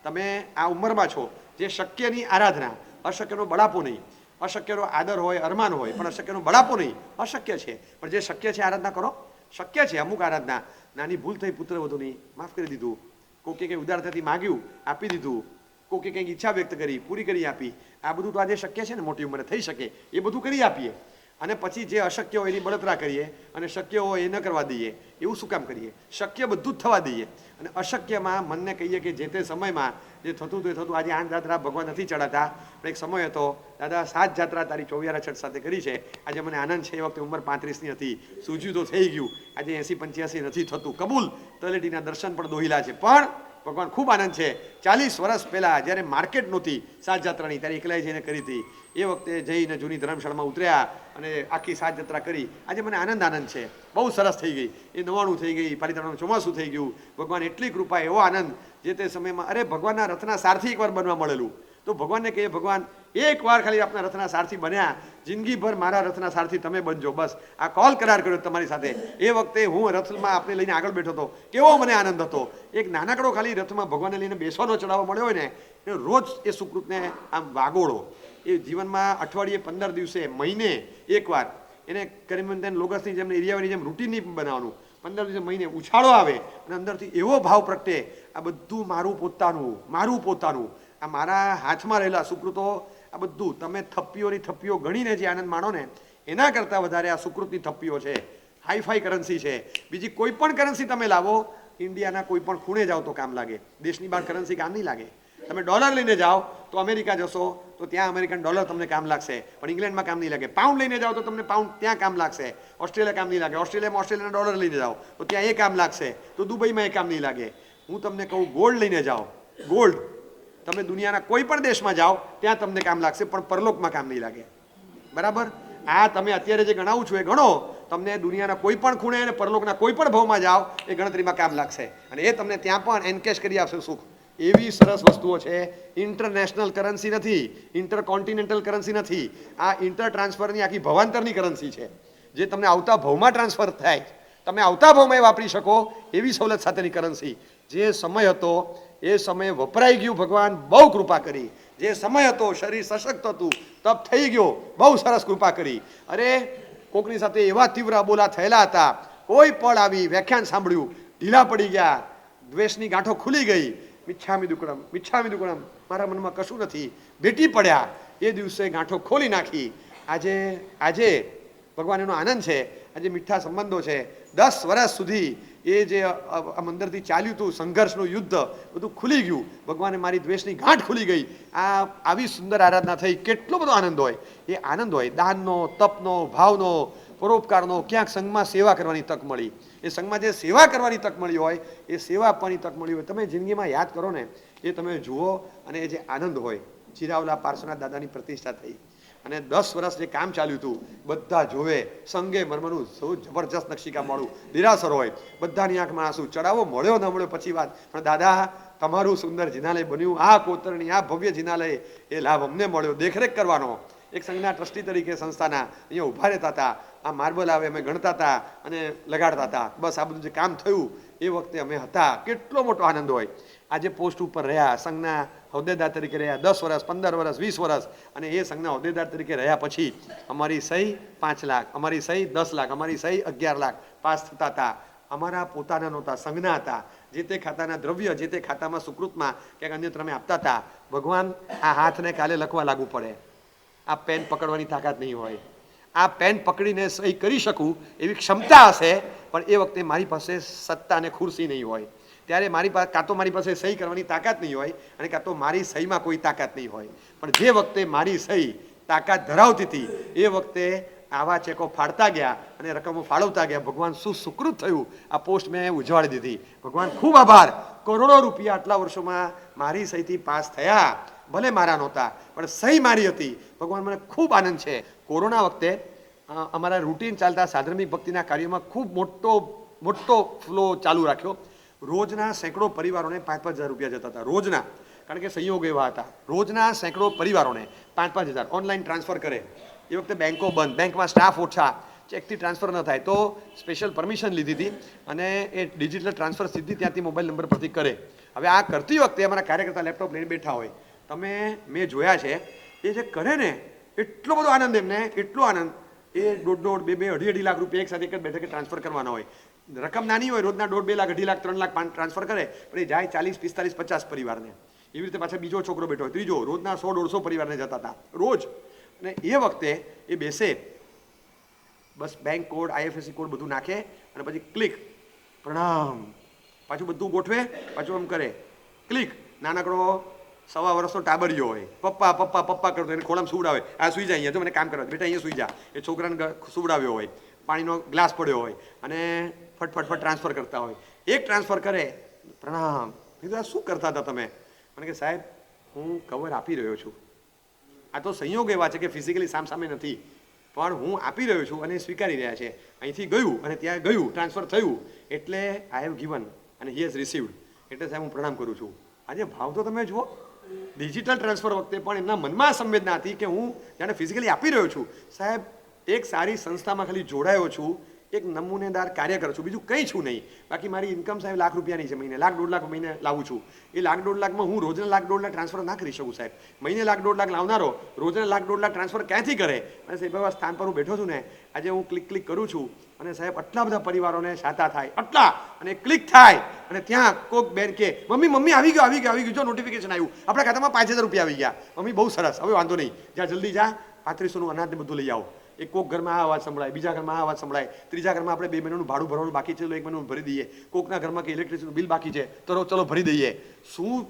તમે આ ઉંમરમાં છો, જે શક્યની આરાધના, અશક્યનો બળાપો નહીં, અશક્યનો આદર હોય, અરમાન હોય, પણ અશક્યનો બળાપો નહીં. અશક્ય છે પણ જે શક્ય છે આરાધના કરો. શક્ય છે અમુક આરાધના. નાની ભૂલ થઈ, પુત્ર વધુની, માફ કરી દીધું. કોકે કંઈ ઉદારતાથી માગ્યું, આપી દીધું. કોકે કંઈક ઈચ્છા વ્યક્ત કરી, પૂરી કરી આપી. આ બધું તો આજે શક્ય છે ને, મોટી ઉંમરે થઈ શકે એ બધું કરી આપીએ. અને પછી જે અશક્ય હોય એની બળતરા કરીએ અને શક્ય હોય એ ન કરવા દઈએ. એવું શું કામ કરીએ? શક્ય બધું જ થવા દઈએ અને અશક્યમાં મનને કહીએ કે જે તે સમયમાં જે થતું એ થતું. આજે 8 જાત્રા ભગવાન નથી ચડાતા, પણ એક સમય હતો દાદા 7 જાત્રા તારી ચોવિયારા છઠ સાથે કરી છે. આજે મને આનંદ છે. એ વખતે ઉંમર 35ની હતી, સૂજ્યું તો થઈ ગયું. આજે 80-85 નથી થતું. કબૂલ, તલેટીના દર્શન પણ દોહિલા છે, પણ ભગવાન ખૂબ આનંદ છે. 40 વર્ષ પહેલાં જ્યારે માર્કેટ નહોતી 7 જાત્રાની, ત્યારે એકલાઈ જઈને કરી હતી. એ વખતે જઈને જૂની ધર્મશાળામાં ઉતર્યા અને આખી 7 જાત્રા કરી. આજે મને આનંદ છે. બહુ સરસ થઈ ગઈ. એ 99 થઈ ગઈ, પાલિતાણાનું ચોમાસું થઈ ગયું. ભગવાન એટલી કૃપા, એવો આનંદ જે તે સમયમાં. અરે ભગવાનના રથના સારથી એકવાર બનવા મળેલું તો ભગવાનને કહીએ, ભગવાન એકવાર ખાલી આપના રથના સારથી બન્યા, જિંદગીભર મારા રથના સારથી તમે બનજો. બસ આ કોલ કરાર કર્યો તમારી સાથે. એ વખતે હું રથમાં આપને લઈને આગળ બેઠો હતો. કેવો મને આનંદ હતો. એક નાનકડો ખાલી રથમાં ભગવાનને લઈને બેસવાનો ચડાવવા મળ્યો હોય ને, એ રોજ એ સુકૃતને આમ વાગોળો. એ જીવનમાં અઠવાડિયે 15 દિવસે મહિને એકવાર એને કરીમંદન લોગસની જેમ એરિયાની જેમ રૂટીનની બનાવવાનું. 15 દિવસે મહિને ઉછાળો આવે અને અંદરથી એવો ભાવ પ્રગટે, આ બધું મારું પોતાનું, આ મારા હાથમાં રહેલા સુકૃતો, આ બધું તમે થપ્પીઓ ગણીને જે આનંદ માણો ને, એના કરતાં વધારે આ સુકૃતની થપ્પીઓ છે. હાઈફાઈ કરન્સી છે. બીજી કોઈ પણ કરન્સી તમે લાવો, ઇન્ડિયાના કોઈ પણ ખૂણે જાઓ તો કામ લાગે. દેશની બહાર કરન્સી કામ નહીં લાગે. તમે ડોલર લઈને જાઓ તો અમેરિકા જશો તો ત્યાં અમેરિકન ડોલર તમને કામ લાગશે, પણ ઇંગ્લેન્ડમાં કામ નહીં લાગે. પાઉન્ડ લઈને જાઓ તો તમને પાઉન્ડ ત્યાં કામ લાગશે. ઓસ્ટ્રેલિયા કામ નહીં લાગે. ઓસ્ટ્રેલિયામાં ઓસ્ટ્રેલિયાના ડોલર લઈને જાઓ તો ત્યાં એ કામ લાગશે. તો દુબઈમાં એ કામ નહીં લાગે. હું તમને કહું, ગોલ્ડ લઈને જાઓ, ગોલ્ડ તમે દુનિયાના કોઈ પણ દેશમાં જાઓ ત્યાં તમને કામ લાગશે, પણ પરલોકમાં કામ નહીં લાગે. બરાબર? આ તમે અત્યારે જે ગણાવું છું એ ગણો, તમને દુનિયાના કોઈ પણ ખૂણે અને પરલોકના કોઈ પણ ભાવમાં જાઓ એ ગણતરીમાં કામ લાગશે, અને એ તમને ત્યાં પણ એન્કેશ કરી આપશે સુખ. એવી સરસ વસ્તુઓ છે. ઇન્ટરનેશનલ કરન્સી નથી, ઇન્ટરકોન્ટિનેન્ટલ કરન્સી નથી. આ ઇન્ટર ટ્રાન્સફરની આખી ભવાંતરની કરન્સી છે, જે તમને આવતા ભાવમાં ટ્રાન્સફર થાય, તમે આવતા ભાવમાં વાપરી શકો એવી સવલત સાથેની કરન્સી. જે સમય હતો એ સમયે વપરાઈ ગયું. ભગવાન બહુ કૃપા કરી. જે સમય હતો શરીર સશક્ત હતું, તપ થઈ ગયો, બહુ સરસ કૃપા કરી. અરે કોકની સાથે એવા તીવ્ર બોલા થયેલા હતા, કોઈ પળ આવી વ્યાખ્યાન સાંભળ્યું, ઢીલા પડી ગયા, દ્વેષની ગાંઠો ખુલી ગઈ. મિચ્છામી દુક્કડમ, મારા મનમાં કશું નથી, ભેટી પડ્યા. એ દિવસે ગાંઠો ખોલી નાખી. આજે ભગવાન એનો આનંદ છે. આજે મીઠા સંબંધો છે. 10 વર્ષ સુધી એ જે અંદરથી ચાલ્યું હતું સંઘર્ષનું યુદ્ધ, બધું ખુલી ગયું. ભગવાને મારી દ્વેષની ગાંઠ ખુલી ગઈ. આવી સુંદર આરાધના થઈ. કેટલો બધો આનંદ હોય. એ આનંદ હોય દાનનો, તપનો, ભાવનો, પરોપકારનો. ક્યાંક સંઘમાં સેવા કરવાની તક મળી. એ સંઘમાં જે સેવા કરવાની તક મળી હોય, એ સેવા આપવાની તક મળી હોય, તમે જિંદગીમાં યાદ કરો ને, એ તમે જુઓ અને એ જે આનંદ હોય. જીરાવલા પાર્શ્વનાથ દાદાની પ્રતિષ્ઠા થઈ અને 10 વર્ષ જે કામ ચાલ્યું હતું, બધા જોવે, સંગે મરમરનું સૌ જબરજસ્ત નકશીકામ વાળું દેરાસર હોય. બધાની આંખમાં આંસુ. ચડાવો મળ્યો ન મળ્યો પછી વાત, પણ દાદા તમારું સુંદર જિનાલય બન્યું. આ કોતરણી, આ ભવ્ય જિનાલય, એ લાભ અમને મળ્યો. દેખરેખ કરવાનો. એક સંઘના ટ્રસ્ટી તરીકે સંસ્થાના અહીંયા ઊભા રહેતા હતા. આ માર્બલ આવે અમે ગણતા હતા અને લગાડતા હતા. બસ આ બધું જે કામ થયું એ વખતે અમે હતા. કેટલો મોટો આનંદ હોય. આજે પોસ્ટ ઉપર રહ્યા, સંઘના હોદ્દેદાર તરીકે રહ્યા 10 વર્ષ, 15 વર્ષ, 20 વર્ષ, અને એ સંઘના હોદ્દેદાર તરીકે રહ્યા પછી અમારી સહી 5 લાખ, અમારી સહી 10 લાખ, અમારી સહી 11 લાખ પાસ થતા હતા. અમારા પોતાના નહોતા, સંઘના હતા. જે તે ખાતાના દ્રવ્ય, જે તે ખાતામાં સુકૃતમાં ક્યાંક અન્યત્ર અમે આપતા હતા. ભગવાન આ હાથને કાલે લખવા લાગુ પડે. આ પેન પકડવાની તાકાત નહીં હોય. આ પેન પકડીને સહી કરી શકું એવી ક્ષમતા હશે, પણ એ વખતે મારી પાસે સત્તા અને ખુરશી નહીં હોય. ત્યારે મારી પાસે કાં તો મારી પાસે સહી કરવાની તાકાત નહીં હોય, અને કાં તો મારી સહીમાં કોઈ તાકાત નહીં હોય. પણ જે વખતે મારી સહી તાકાત ધરાવતી હતી, એ વખતે આવા ચેકો ફાડતા ગયા અને રકમો ફાળવતા ગયા. ભગવાન શું સુકૃત થયું. આ પોસ્ટ મેં ઉજવાડી દીધી. ભગવાન ખૂબ આભાર. કરોડો રૂપિયા આટલા વર્ષોમાં મારી સહીથી પાસ થયા. ભલે મારા નહોતા, પણ સહી મારી હતી. ભગવાન મને ખૂબ આનંદ છે. કોરોના વખતે અમારા રૂટીન ચાલતા સાધર્મિક ભક્તિના કાર્યોમાં ખૂબ મોટો ફ્લો ચાલુ રાખ્યો. રોજના સેંકડો પરિવારોને 5-5 હજાર રૂપિયા જતા હતા. રોજના, કારણ કે સંયોગ એવા હતા. રોજના સેંકડો પરિવારોને 5-5 હજાર ઓનલાઈન ટ્રાન્સફર કરે. એ વખતે બેંકો બંધ, બેંકમાં સ્ટાફ ઓછા, ચેકથી ટ્રાન્સફર ન થાય, તો સ્પેશિયલ પરમિશન લીધી હતી અને એ ડિજિટલ ટ્રાન્સફર સીધી ત્યાંથી મોબાઈલ નંબર પરથી કરે. હવે આ કરતી વખતે અમારા કાર્યકર્તા લેપટોપ લઈને બેઠા હોય. મેં જોયા છે, એ જે કરે ને એટલો બધો આનંદ એમને, એટલો આનંદ. એ 1.5, 2, 2.5 લાખ રૂપિયા એક સાથે એક જ બેઠકે ટ્રાન્સફર કરવાના હોય. રકમ નાની હોય, રોજના 1.5, 2 લાખ, 2.5 લાખ, 3 લાખ ટ્રાન્સફર કરે, પણ એ જાય 40, 45, 50 પરિવારને. એવી રીતે પાછા બીજો છોકરો બેઠો હોય, ત્રીજો, રોજના 100, 150 પરિવારને જતા હતા રોજ. અને એ વખતે એ બેસે બસ બેંક કોડ, IFSC કોડ બધું નાખે અને પછી ક્લિક, પ્રણામ, પાછું બધું ગોઠવે, પાછું આમ કરે, ક્લિક. નાનકડો 1.25 વર્ષનો ટાબરિયો હોય, પપ્પા પપ્પા પપ્પા કરતો, એને ખોળામાં સુવડાવે, આ સુઈ જાય અહીંયા, જો મને કામ કરવા, બેટા અહીંયા સુઈ જા. એ છોકરાને સુવડાવ્યો હોય, પાણીનો ગ્લાસ પડ્યો હોય અને ફટફટ ટ્રાન્સફર કરતા હોય. એક ટ્રાન્સફર કરે, પ્રણામ. કીધું આ શું કરતા હતા તમે? મને કે સાહેબ હું કવર આપી રહ્યો છું. આ તો સંયોગ એવા છે કે ફિઝિકલી સામસામે નથી, પણ હું આપી રહ્યો છું અને સ્વીકારી રહ્યા છે. અહીંથી ગયું અને ત્યાં ગયું, ટ્રાન્સફર થયું, એટલે આઈ હેવ ગિવન અને હી હેઝ રિસીવ્ડ, એટલે સાહેબ હું પ્રણામ કરું છું. આજે ભાવ તો તમે જુઓ, ડિજિટલ ટ્રાન્સફર વખતે પણ એમના મનમાં સંવેદના હતી કે હું જાણે ફિઝિકલી આપી રહ્યો છું. સાહેબ એક સારી સંસ્થામાં ખાલી જોડાયો છું, એક નમૂનેદાર કાર્ય કરું છું, બીજું કંઈ છું નહીં. બાકી મારી ઇન્કમ સાહેબ ₹1,00,000 છે મહિને, ₹1,00,000-1,50,000 મહિને લાવું છું. એ ₹1,00,000-1,50,000માં હું રોજના ₹1,00,000-1,50,000 ટ્રાન્સફર ના કરી શકું સાહેબ. મહિને ₹1,00,000-1,50,000 લાવનારો રોજના ₹1,00,000-1,50,000 ટ્રાન્સફર ક્યાંથી કરે? અને સાહેબ એવા સ્થાન પર હું બેઠો છું ને, આજે હું ક્લિક કરું છું અને સાહેબ આટલા બધા પરિવારોને સાતા થાય, આટલા, અને ક્લિક થાય અને ત્યાં કોક બેન કે મમ્મી આવી ગયું, જો નોટિફિકેશન આવ્યું, આપણા ખાતામાં ₹5,000 આવી ગયા. મમ્મી બહુ સરસ, હવે વાંધો નહીં, જા જલ્દી જા, 3500નું અનાજ બધું લઈ આવો. એક કોક ઘરમાં આ અવાજ સંભળાય, બીજા ઘરમાં આ અવાજ સંભળાય, ત્રીજા ઘરમાં આપણે 2 મહિનાનું ભાડું ભરવાનું બાકી છે, 1 મહિનાનું ભરી દઈએ. કોકના ઘરમાં કે ઇલેક્ટ્રિસિટીનું બિલ બાકી છે, તો ચલો ભરી દઈએ. શું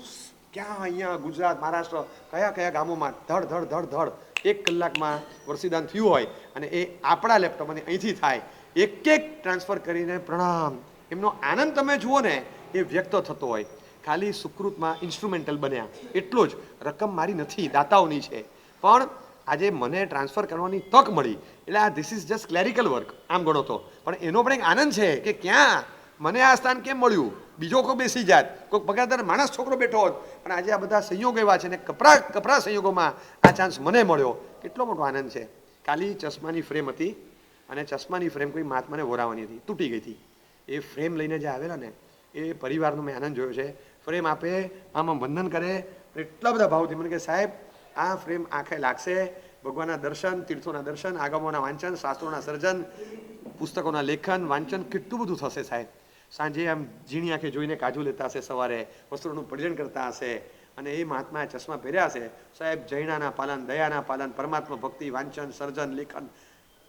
ક્યાં અહીંયા ગુજરાત, મહારાષ્ટ્ર, કયા ગામોમાં ધડ 1 કલાકમાં વર્ષીદાન થયું હોય અને એ આપણા લેપટોપમાંથી અહીંથી થાય. એક ટ્રાન્સફર કરીને પ્રણામ. એમનો આનંદ તમે જુઓ ને, એ વ્યક્ત થતો હોય. ખાલી સુકૃતમાં ઇન્સ્ટ્રુમેન્ટલ બન્યા એટલો જ. રકમ મારી નથી, દાતાઓની છે. પણ આજે મને ટ્રાન્સફર કરવાની તક મળી, એટલે આ this is just clerical work આમ ગણો તો, પણ એનો પણ એક આનંદ છે કે ક્યાં મને આ સ્થાન કેમ મળ્યું, બીજો કોઈ બેસી જાત, કોઈ પગારદાર માણસ છોકરો બેઠો હોત, અને આજે આ બધા સંયોગ એવા છે ને કપરા સંયોગોમાં આ ચાન્સ મને મળ્યો. કેટલો મોટો આનંદ છે. ખાલી ચશ્માની ફ્રેમ હતી અને ચશ્માની ફ્રેમ કોઈ મહાત્માને વોરાવાની હતી, તૂટી ગઈ હતી. એ ફ્રેમ લઈને જે આવેલા ને, એ પરિવારનો મેં આનંદ જોયો છે. ફ્રેમ આપે, આમાં વંદન કરે, એટલા બધા ભાવથી મને કે સાહેબ આ ફ્રેમ આંખે લાગશે, ભગવાનના દર્શન, તીર્થોના દર્શન, આગમોના વાંચન, શાસ્ત્રોના સર્જન, પુસ્તકોના લેખન, વાંચન કેટલું બધું થશે સાહેબ. સાંજે આમ ઝીણી આંખે જોઈને કાજુ લેતા હશે, સવારે વસ્ત્રોનું પરિજન કરતા હશે, અને એ મહાત્માએ ચશ્મા પહેર્યા હશે. સાહેબ જૈનાના પાલન, દયાના પાલન, પરમાત્મા ભક્તિ, વાંચન, સર્જન, લેખન,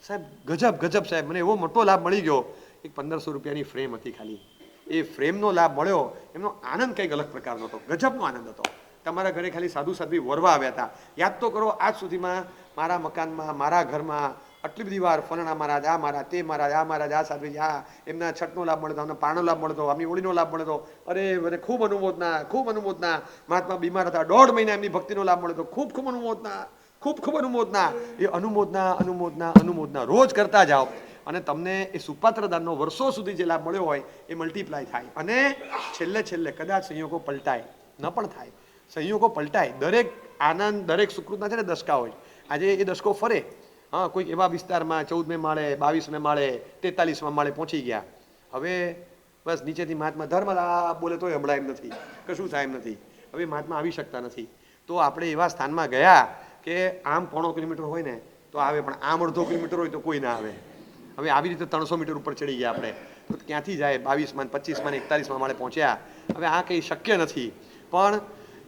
સાહેબ ગજબ સાહેબ. મને એવો મોટો લાભ મળી ગયો. એક ₹1,500ની ફ્રેમ હતી ખાલી, એ ફ્રેમનો લાભ મળ્યો. એમનો આનંદ કંઈક અલગ પ્રકારનો હતો, ગજબનો આનંદ હતો. તમારા ઘરે ખાલી સાધુ સાધ્વી વરવા આવ્યા હતા. યાદ તો કરો, આજ સુધીમાં મારા મકાનમાં, મારા ઘરમાં આટલી બધી વાર ફલાણા મહારાજ, આ મહારાજ, તે મહારાજ, આ મહારાજ, આ સાધ્વીજી, આ એમના છઠનો લાભ મળતો, અમને પારણો લાભ મળતો, આમની હોળીનો લાભ મળતો. અરે મને ખૂબ અનુમોદના. મહાત્મા બીમાર હતા, 1.5 મહિના એમની ભક્તિનો લાભ મળતો. ખૂબ અનુમોદના. એ અનુમોદના રોજ કરતા જાઓ અને તમને એ સુપાત્ર દાનનો વર્ષો સુધી જે લાભ મળ્યો હોય એ મલ્ટીપ્લાય થાય. અને છેલ્લે કદાચ સંયોગો પલટાય, ન પણ થાય, સંયોગો પલટાય. દરેક આનંદ, દરેક સુકૃતના છે ને દશકા હોય. આજે એ દશકો ફરે. હા, કોઈક એવા વિસ્તારમાં 14મે માળે, 22મે માળે, 43મા માળે પહોંચી ગયા. હવે બસ નીચેથી મહાત્મા ધર્મદા બોલે તોય હમણાં એમ નથી, કશું થાય એમ નથી. હવે મહાત્મા આવી શકતા નથી. તો આપણે એવા સ્થાનમાં ગયા કે આમ 0.5 કિલોમીટર હોય ને તો આવે, પણ આમ 1/2 કિલોમીટર હોય તો કોઈ ના આવે. હવે આવી રીતે 300 મીટર ઉપર ચડી ગયા આપણે, તો ક્યાંથી જાય? 22મા, 25મા, 41મા માળે પહોંચ્યા. હવે આ કંઈ શક્ય નથી. પણ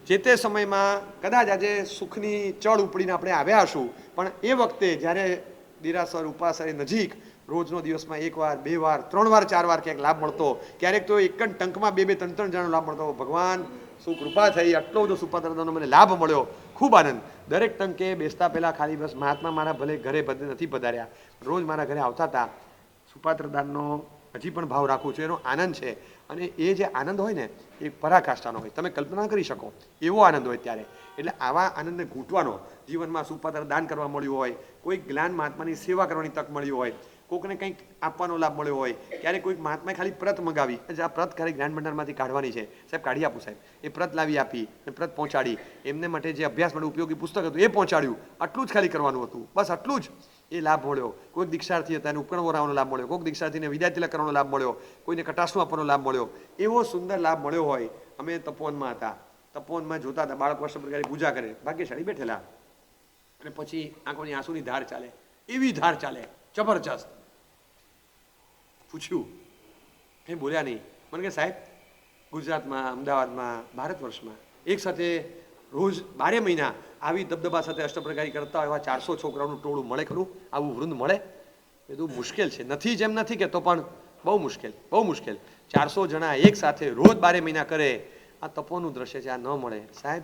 જે તે સમયમાં કદાચ આજે સુખની ચડ ઉપડીને આપણે આવ્યા હશું, પણ એ વખતે જ્યારે દેરાસર, ઉપાસરે નજીક રોજનો દિવસમાં 1 વાર, 2 વાર, 3 વાર, 4 વાર ક્યાંક લાભ મળતો, ક્યારેક તો એક જ ટંકમાં 2-2, 3-3 જણાનો લાભ મળતો. ભગવાન શું કૃપા થઈ, આટલો બધો સુપાત્રદાનનો મને લાભ મળ્યો, ખૂબ આનંદ. દરેક ટંકે બેસતા પહેલાં ખાલી બસ મહાત્મા મારા ભલે ઘરે નથી પધાર્યા, રોજ મારા ઘરે આવતા હતા. સુપાત્રદાનનો હજી પણ ભાવ રાખું છું, એનો આનંદ છે. અને એ જે આનંદ હોય ને એ પરાકાષ્ઠાનો હોય, તમે કલ્પના કરી શકો એવો આનંદ હોય ત્યારે. એટલે આવા આનંદને ઘૂંટવાનો, જીવનમાં સુપાત્ર દાન કરવા મળ્યું હોય, કોઈક જ્ઞાન મહાત્માની સેવા કરવાની તક મળી હોય, કોઈકને કંઈક આપવાનો લાભ મળ્યો હોય, ક્યારેક કોઈક મહાત્માએ ખાલી પ્રત મંગાવી, આ પ્રત ખાલી જ્ઞાન ભંડારમાંથી કાઢવાની છે, સાહેબ કાઢી આપું સાહેબ, એ પ્રત લાવી આપી, એ પ્રત પહોંચાડી, એમને માટે જે અભ્યાસ માટે ઉપયોગી પુસ્તક હતું એ પહોંચાડ્યું. આટલું જ ખાલી કરવાનું હતું, બસ આટલું જ. એ લાભ મળ્યો. કોઈક દીક્ષાર્થી હતા એને ઉપકરણ વરાવવાનો લાભ મળ્યો, કોઈક દીક્ષાર્થીને વિદ્યાર્થી કરવાનો લાભ મળ્યો, કોઈને કટાશનું આપવાનો લાભ મળ્યો. એવો સુંદર લાભ મળ્યો હોય. અમે તપોવનમાં હતા, તપોવનમાં જોતા હતા, બાળક વર્ષ પ્રકારે પૂજા કરે, ભાગ્યશાળી બેઠેલા, અને પછી આંખોની આંસુની ધાર ચાલે, એવી ધાર ચાલે જબરજસ્ત. પૂછ્યું, કંઈ બોલ્યા નહીં. મને કે સાહેબ ગુજરાતમાં, અમદાવાદમાં, ભારત વર્ષમાં એક સાથે રોજ 12 મહિના આવી દબદબા સાથે અષ્ટપ્રકારી કરતા એવા 400 છોકરાઓનું ટોળું મળે ખરું? આવું વૃંદ મળે? એ તો મુશ્કેલ છે, નથી જેમ નથી કહેતો, પણ બહુ મુશ્કેલ, બહુ મુશ્કેલ. 400 જણા એક સાથે રોજ 12 મહિના કરે, આ તપોનું દ્રશ્ય છે, આ ન મળે. સાહેબ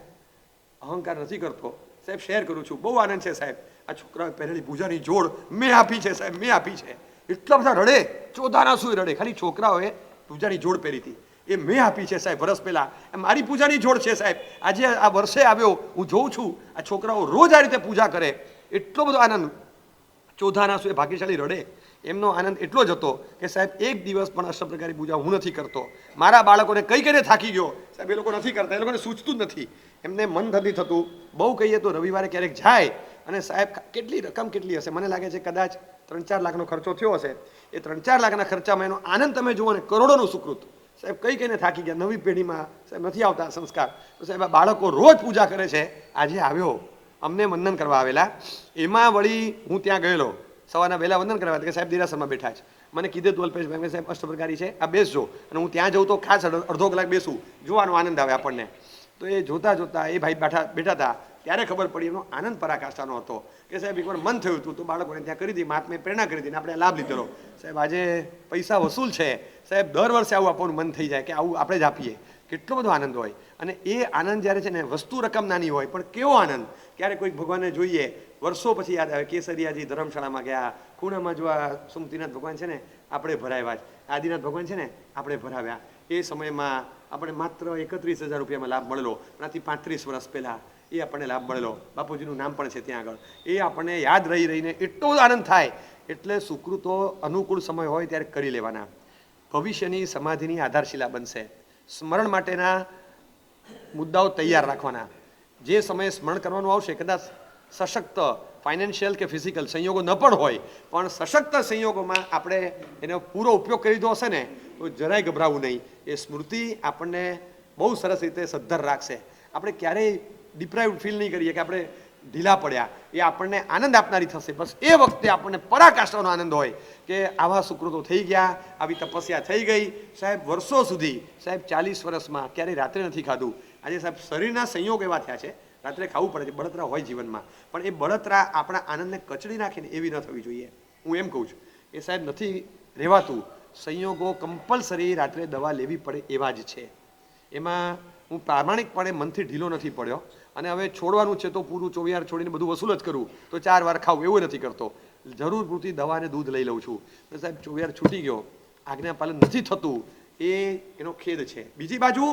અહંકાર નથી કરતો સાહેબ, શેર કરું છું, બહુ આનંદ છે સાહેબ. આ છોકરાઓ પહેરેલી પૂજાની જોડ મેં આપી છે સાહેબ, મેં આપી છે. એટલા બધા રડે, ચોધાના સુઈ રડે. ખાલી છોકરાઓએ પૂજાની જોડ પહેરી હતી, એ મેં આપી છે સાહેબ વર્ષ પહેલા. મારી પૂજાની જોડ છે સાહેબ. આજે આ વર્ષે આવ્યો, હું જોઉં છું આ છોકરાઓ રોજ આ રીતે પૂજા કરે. એટલો બધો આનંદ, ચોધાના સુએ ભાગ્યશાળી રડે. એમનો આનંદ એટલો જ હતો કે સાહેબ એક દિવસ પણ અષ્ટપ્રકારી પૂજા હું નથી કરતો. મારા બાળકોને કઈ કઈને થાકી ગયો સાહેબ, એ લોકો નથી કરતા, એ લોકોને સૂચતું જ નથી, એમને મન નથી થતું. બહુ કહીએ તો રવિવારે ક્યારેક જાય અને સાહેબ કેટલી રકમ કેટલી હશે, મને લાગે છે કદાચ 3-4 લાખનો ખર્ચો થયો હશે. એ 3-4 લાખના ખર્ચામાં એનો આનંદ તમે જુઓ ને, કરોડોનું સુકૃત. સાહેબ કઈ કઈને થાકી ગયા, નવી પેઢીમાં સાહેબ નથી આવતા સંસ્કાર, તો સાહેબ આ બાળકો રોજ પૂજા કરે છે. આજે આવ્યો, અમને વંદન કરવા આવેલા, એમાં વળી હું ત્યાં ગયેલો સવારના વહેલા વંદન કરવા, કે સાહેબ દેરાસરમાં બેઠા છે. મને કીધું તું અલ્પેશભાઈ સાહેબ અષ્ટપ્રકારી છે, આ બેસજો. અને હું ત્યાં જઉં તો ખાસ અડધો કલાક બેસું, જોવાનો આનંદ આવે આપણને. તો એ જોતા જોતા એ ભાઈ બેઠા હતા, ત્યારે ખબર પડી એનો આનંદ પરાકાષ્ઠાનો હતો કે સાહેબ એકવાર મન થયું હતું તો બાળકોને ત્યાં કરી દી, મહાત્માએ પ્રેરણા કરી હતી, આપણે લાભ લીધેલો. સાહેબ આજે પૈસા વસૂલ છે સાહેબ, દર વર્ષે આવું આપણું મન થઈ જાય કે આવું આપણે જ આપીએ. કેટલો બધો આનંદ હોય. અને એ આનંદ જ્યારે છે ને, વસ્તુ રકમ નાની હોય પણ કેવો આનંદ. ક્યારે કોઈક ભગવાનને જોઈએ, વર્ષો પછી યાદ આવે, કેસરિયાજી ધર્મશાળામાં ગયા, ખૂણામાં જો આ સુમતીનાથ ભગવાન છે ને આપણે ભરાવ્યા, આદિનાથ ભગવાન છે ને આપણે ભરાવ્યા. એ સમયમાં આપણે માત્ર 31,000 રૂપિયામાં લાભ મળેલો, આનાથી 35 વર્ષ પહેલાં એ આપણને લાભ મળેલો. બાપુજીનું નામ પણ છે ત્યાં આગળ. એ આપણને યાદ રહીને એટલો આનંદ થાય. એટલે સુકૃતો અનુકૂળ સમય હોય ત્યારે કરી લેવાના, ભવિષ્યની સમાધિની આધારશિલા બનશે. સ્મરણ માટેના મુદ્દાઓ તૈયાર રાખવાના. જે સમયે સ્મરણ કરવાનું આવશે, કદાચ સશક્ત ફાઇનાન્શિયલ કે ફિઝિકલ સંયોગો ન પણ હોય, પણ સશક્ત સંયોગોમાં આપણે એનો પૂરો ઉપયોગ કરી દીધો હશે ને, તો જરાય ગભરાવું નહીં. એ સ્મૃતિ આપણને બહુ સરસ રીતે સદ્ધર રાખશે. આપણે ક્યારેય ડિપ્રાઇવ્ડ ફીલ નહીં કરીએ કે આપણે ઢીલા પડ્યા. એ આપણને આનંદ આપનારી થશે. બસ એ વખતે આપણને પરાકાષ્ઠાનો આનંદ હોય કે આવા સુકૃતો થઈ ગયા, આવી તપસ્યા થઈ ગઈ. સાહેબ વર્ષો સુધી, સાહેબ 40 વર્ષમાં ક્યારેય રાત્રે નથી ખાધું. આજે સાહેબ શરીરના સંયોગ એવા થયા છે, રાત્રે ખાવું પડે છે, બળતરા હોય જીવનમાં, પણ એ બળતરા આપણા આનંદને કચડી નાખીને એવી ન થવી જોઈએ. હું એમ કહું છું એ સાહેબ નથી રહેવાતું. સંયોગો કમ્પલસરી રાત્રે દવા લેવી પડે એવા જ છે. એમાં હું પ્રામાણિકપણે મનથી ઢીલો નથી પડ્યો. અને હવે છોડવાનું છે તો પૂરું 24 છોડીને બધું વસૂલ જ કરું, તો 4 વાર ખાવું એવું નથી કરતો. જરૂર પૂરતી દવા અને દૂધ લઈ લઉં છું. સાહેબ 24 છૂટી ગયો, આજ્ઞા પાલન નથી થતું, એનો ખેદ છે. બીજી બાજુ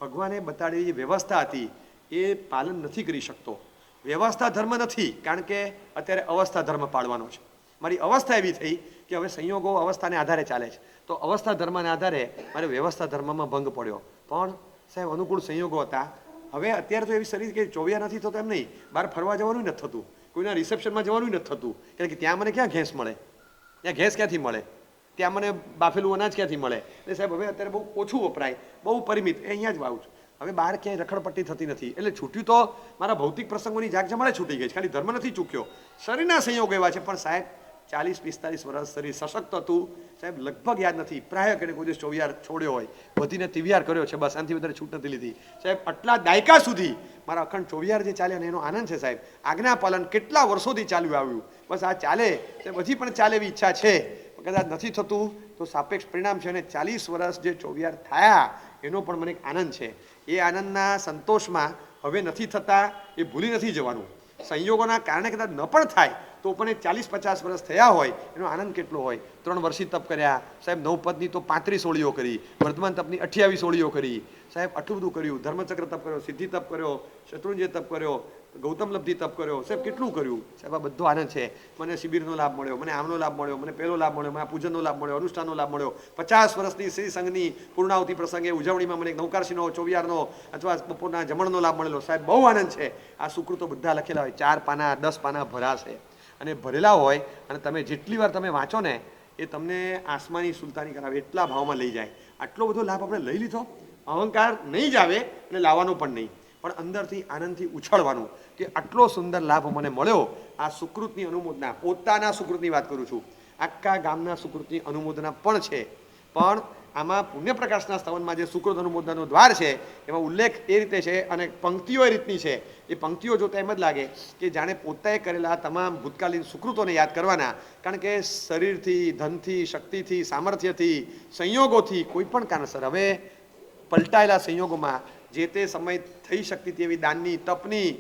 ભગવાને બતાડેલી વ્યવસ્થા હતી એ પાલન નથી કરી શકતો. વ્યવસ્થા ધર્મ નથી, કારણ કે અત્યારે અવસ્થા ધર્મ પાળવાનો છે. મારી અવસ્થા એવી થઈ કે હવે સંયોગો અવસ્થાને આધારે ચાલે છે, તો અવસ્થા ધર્મને આધારે મારે વ્યવસ્થા ધર્મમાં ભંગ પડ્યો. પણ સાહેબ અનુકૂળ સંયોગો હતા. હવે અત્યારે તો એવી શરીર કે 24 નથી થતો એમ નહીં, બહાર ફરવા જવાનું નથી થતું, કોઈના રિસેપ્શનમાં જવાનું નથી થતું, કારણ કે ત્યાં મને ક્યાં ઘેંસ મળે, ત્યાં ઘેંસ ક્યાંથી મળે, ત્યાં મને બાફેલું અનાજ ક્યાંથી મળે. એટલે સાહેબ હવે અત્યારે બહુ ઓછું વપરાય, બહુ પરિમિત, અહીંયા જ વાવું છું. હવે બહાર ક્યાંય રખડપટ્ટી થતી નથી. એટલે છૂટ્યું તો મારા ભૌતિક પ્રસંગોની જાગ જમાડે છૂટી ગઈ છે, ખાલી ધર્મ નથી ચૂક્યો. શરીરના સંયોગ એવા છે. પણ સાહેબ 40-45 વર્ષ શરીર સશક્ત હતું સાહેબ, લગભગ યાદ નથી પ્રાય કે કોઈ દિવસ 24 છોડ્યો હોય, વધીને 23 કર્યો છે, બસ આનાથી વધારે છૂટ નથી લીધી. સાહેબ આટલા દાયકા સુધી મારા અખંડ 24 જે ચાલ્યા ને એનો આનંદ છે સાહેબ. આજ્ઞા પાલન કેટલા વર્ષોથી ચાલ્યું આવ્યું, બસ આ ચાલે સાહેબ, હજી પણ ચાલે એવી ઈચ્છા છે. કદાચ નથી થતું તો સાપેક્ષ પરિણામ છે. અને 40 વર્ષ જે 24 થયા એનો પણ મને એક આનંદ છે. એ આનંદના સંતોષમાં હવે નથી થતા એ ભૂલી નથી જવાનું. સંયોગોના કારણે કદાચ ન પણ થાય તો પણ એ 40-50 વર્ષ થયા હોય એનો આનંદ કેટલો હોય. 3 વર્ષી તપ કર્યા સાહેબ, નવપદની તો 35 ઓળીઓ કરી, વર્ધમાન તપની 28 ઓળીઓ કરી સાહેબ, આટલું બધું કર્યું. ધર્મચક્ર તપ કર્યો, સિદ્ધિ તપ કર્યો, શત્રુંજય તપ કર્યો, ગૌતમ લબ્ધિ તપ કર્યો સાહેબ, કેટલું કર્યું સાહેબ. આ બધો આનંદ છે. મને શિબિરનો લાભ મળ્યો, મને આમનો લાભ મળ્યો, મને પહેલો લાભ મળ્યો, મને આ પૂજનનો લાભ મળ્યો, અનુષ્ઠાનનો લાભ મળ્યો. 50 વર્ષની શ્રી સંઘની પૂર્ણાવતી પ્રસંગે ઉજવણીમાં મને નવકારશીનો 24 અથવા બપોરના જમણનો લાભ મળેલો સાહેબ. બહુ આનંદ છે. આ સુકૃતો બધા લખેલા હોય, 4 પાના 10 પાના ભરાશે. અને ભરેલા હોય અને તમે જેટલી વાર તમે વાંચો ને એ તમને આસમાની સુલતાની કરાવે એટલા ભાવમાં લઈ જાય. આટલો બધો લાભ આપણે લઈ લીધો. અહંકાર નહીં જ આવે અને લાવવાનો પણ નહીં, પણ અંદરથી આનંદથી ઉછળવાનું કે આટલો સુંદર લાભ મને મળ્યો. આ સુકૃતની અનુમોદના, પોતાના સુકૃતની વાત કરું છું, આખા ગામના સુકૃતની અનુમોદના પણ છે. પણ આમાં પુણ્યપ્રકાશના સ્તવનમાં જે સુકૃત અનુમોદનાનો દ્વાર છે એમાં ઉલ્લેખ એ રીતે છે અને પંક્તિઓ એ રીતની છે. એ પંક્તિઓ જોતા એમ જ લાગે કે જાણે પોતે કરેલા તમામ ભૂતકાલીન સુકૃતોને યાદ કરવાના. કારણ કે શરીરથી, ધનથી, શક્તિથી, સામર્થ્યથી, સંયોગોથી કોઈ પણ કારણસર હવે પલટાયેલા સંયોગોમાં જે તે સમય થઈ શકતી તેવી દાનની, તપની,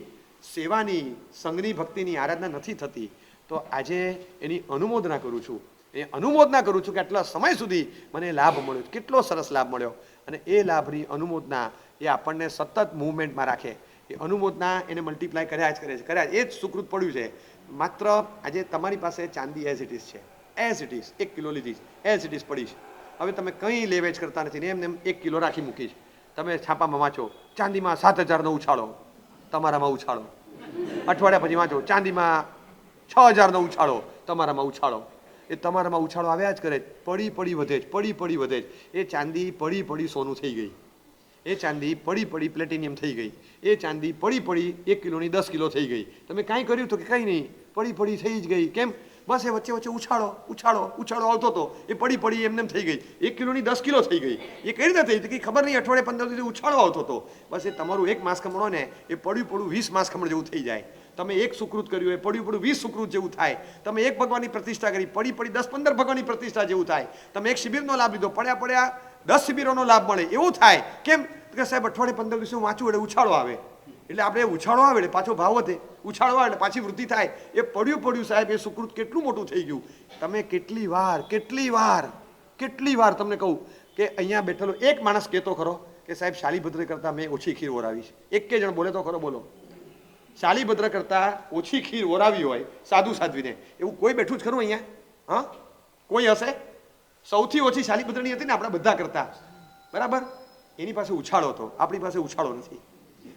સેવાની, સંઘની, ભક્તિની આરાધના નથી થતી. તો આજે એની અનુમોદના કરું છું. એ અનુમોદના કરું છું કે આટલા સમય સુધી મને લાભ મળ્યો, કેટલો સરસ લાભ મળ્યો. અને એ લાભની અનુમોદના એ આપણને સતત મૂવમેન્ટમાં રાખે. એ અનુમોદના એને મલ્ટીપ્લાય કર્યા જ કરે છે, કર્યા એ જ સુકૃત પડ્યું છે. માત્ર આજે તમારી પાસે ચાંદી એઝ ઇટ ઇઝ છે, એઝ ઇટ ઇઝ 1 કિલો લીધી છે, એઝ ઇટ ઇઝ પડી છે. હવે તમે કંઈ લેવેજ કરતા નથી ને એમને 1 કિલો રાખી મૂકી છે. તમે છાપામાં વાંચો ચાંદીમાં 7,000નો ઉછાળો, તમારામાં ઉછાળો. અઠવાડિયા પછી વાંચો ચાંદીમાં 6,000નો ઉછાળો, તમારામાં ઉછાળો. એ તમારામાં ઉછાળો આવ્યા જ કરે, પડી પડી વધે જ, પડી પડી વધે જ. એ ચાંદી પડી પડી સોનું થઈ ગઈ, એ ચાંદી પડી પડી પ્લેટિનિયમ થઈ ગઈ, એ ચાંદી પડી પડી 1 કિલોની 10 કિલો થઈ ગઈ. તમે કાંઈ કર્યું તો કે કંઈ નહીં, પડી પડી થઈ જ ગઈ. કેમ? બસ એ વચ્ચે વચ્ચે ઉછાળો ઉછાળો ઉછાળો આવતો હતો, એ પડી પડી એમને થઈ ગઈ, 1 કિલોની 10 કિલો થઈ ગઈ. એ કઈ રીતે થઈ? કે ખબર નહીં, અઠવાડિયે 15 દિવસે ઉછાળો આવતો હતો. બસ એ તમારું 1 માસ ખમણો ને એ પડ્યું પડ્યું 20 માસ ખમણ જેવું થઈ જાય. તમે 1 સુકૃત કર્યું એ પડ્યું પડ્યું 20 સુકૃત જેવું થાય. તમે 1 ભગવાનની પ્રતિષ્ઠા કરી, પડી પડી 10-15 ભગવાનની પ્રતિષ્ઠા જેવું થાય. તમે 1 શિબિરનો લાભ લીધો, પડ્યા પડ્યા 10 શિબિરોનો લાભ મળે એવું થાય. કેમ? કે સાહેબ અઠવાડિયે 15 દિવસે વાંચું એટલે ઉછાળો આવે, એટલે આપણે ઉછાળો આવે એટલે પાછો ભાવ વધે, ઉછાળો આવે એટલે પાછી વૃદ્ધિ થાય. એ પડ્યું પડ્યું સાહેબ એ સુકૃત કેટલું મોટું થઈ ગયું. તમે કેટલી વાર તમને કહું કે અહીંયા બેઠેલો એક માણસ કહેતો ખરો કે સાહેબ શાલીભદ્ર કરતાં મેં ઓછી ખીર ઓરાવી છે? એક જણ બોલે તો ખરો? બોલો. શાલીભદ્ર કરતાં ઓછી ખીર ઓરાવી હોય સાધુ સાધ્વીને, એવું કોઈ બેઠું જ ખરું અહીંયા? હા, કોઈ હશે? સૌથી ઓછી શાલીભદ્રની હતી ને આપણા બધા કરતા, બરાબર? એની પાસે ઉછાળો હતો, આપણી પાસે ઉછાળો નથી.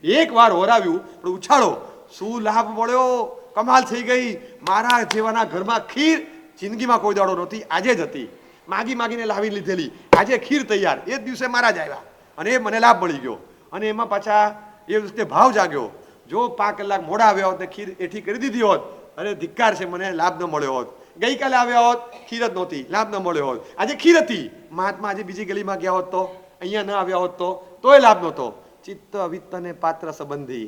1 વાર ઓરાવ્યું પણ ઉછાળો, શું લાભ મળ્યો! કમાલ થઈ ગઈ. મારા જેવાના ઘરમાં ખીર જિંદગીમાં કોઈ દાડો નહોતી, આજે જ હતી. માગી માગીને લાવી લીધેલી, આજે ખીર તૈયાર. એ જ દિવસે મારા જ આવ્યા અને એ મને લાભ મળી ગયો. અને એમાં પાછા એ વખતે ભાવ જાગ્યો. જો 5 કલાક મોડા આવ્યા હોત ને ખીર એઠી કરી દીધી હોત, અરે ધિક્કાર છે, મને લાભ ન મળ્યો હોત. ગઈકાલે આવ્યા હોત, ખીર જ નહોતી, લાભ ન મળ્યો હોત. આજે ખીર હતી, મહાત્મા આજે બીજી ગલીમાં ગયા હોત તો, અહીંયા ન આવ્યા હોત તો તોય લાભ નહોતો. ચિત્ત વિત્ત અને પાત્ર સંબંધી.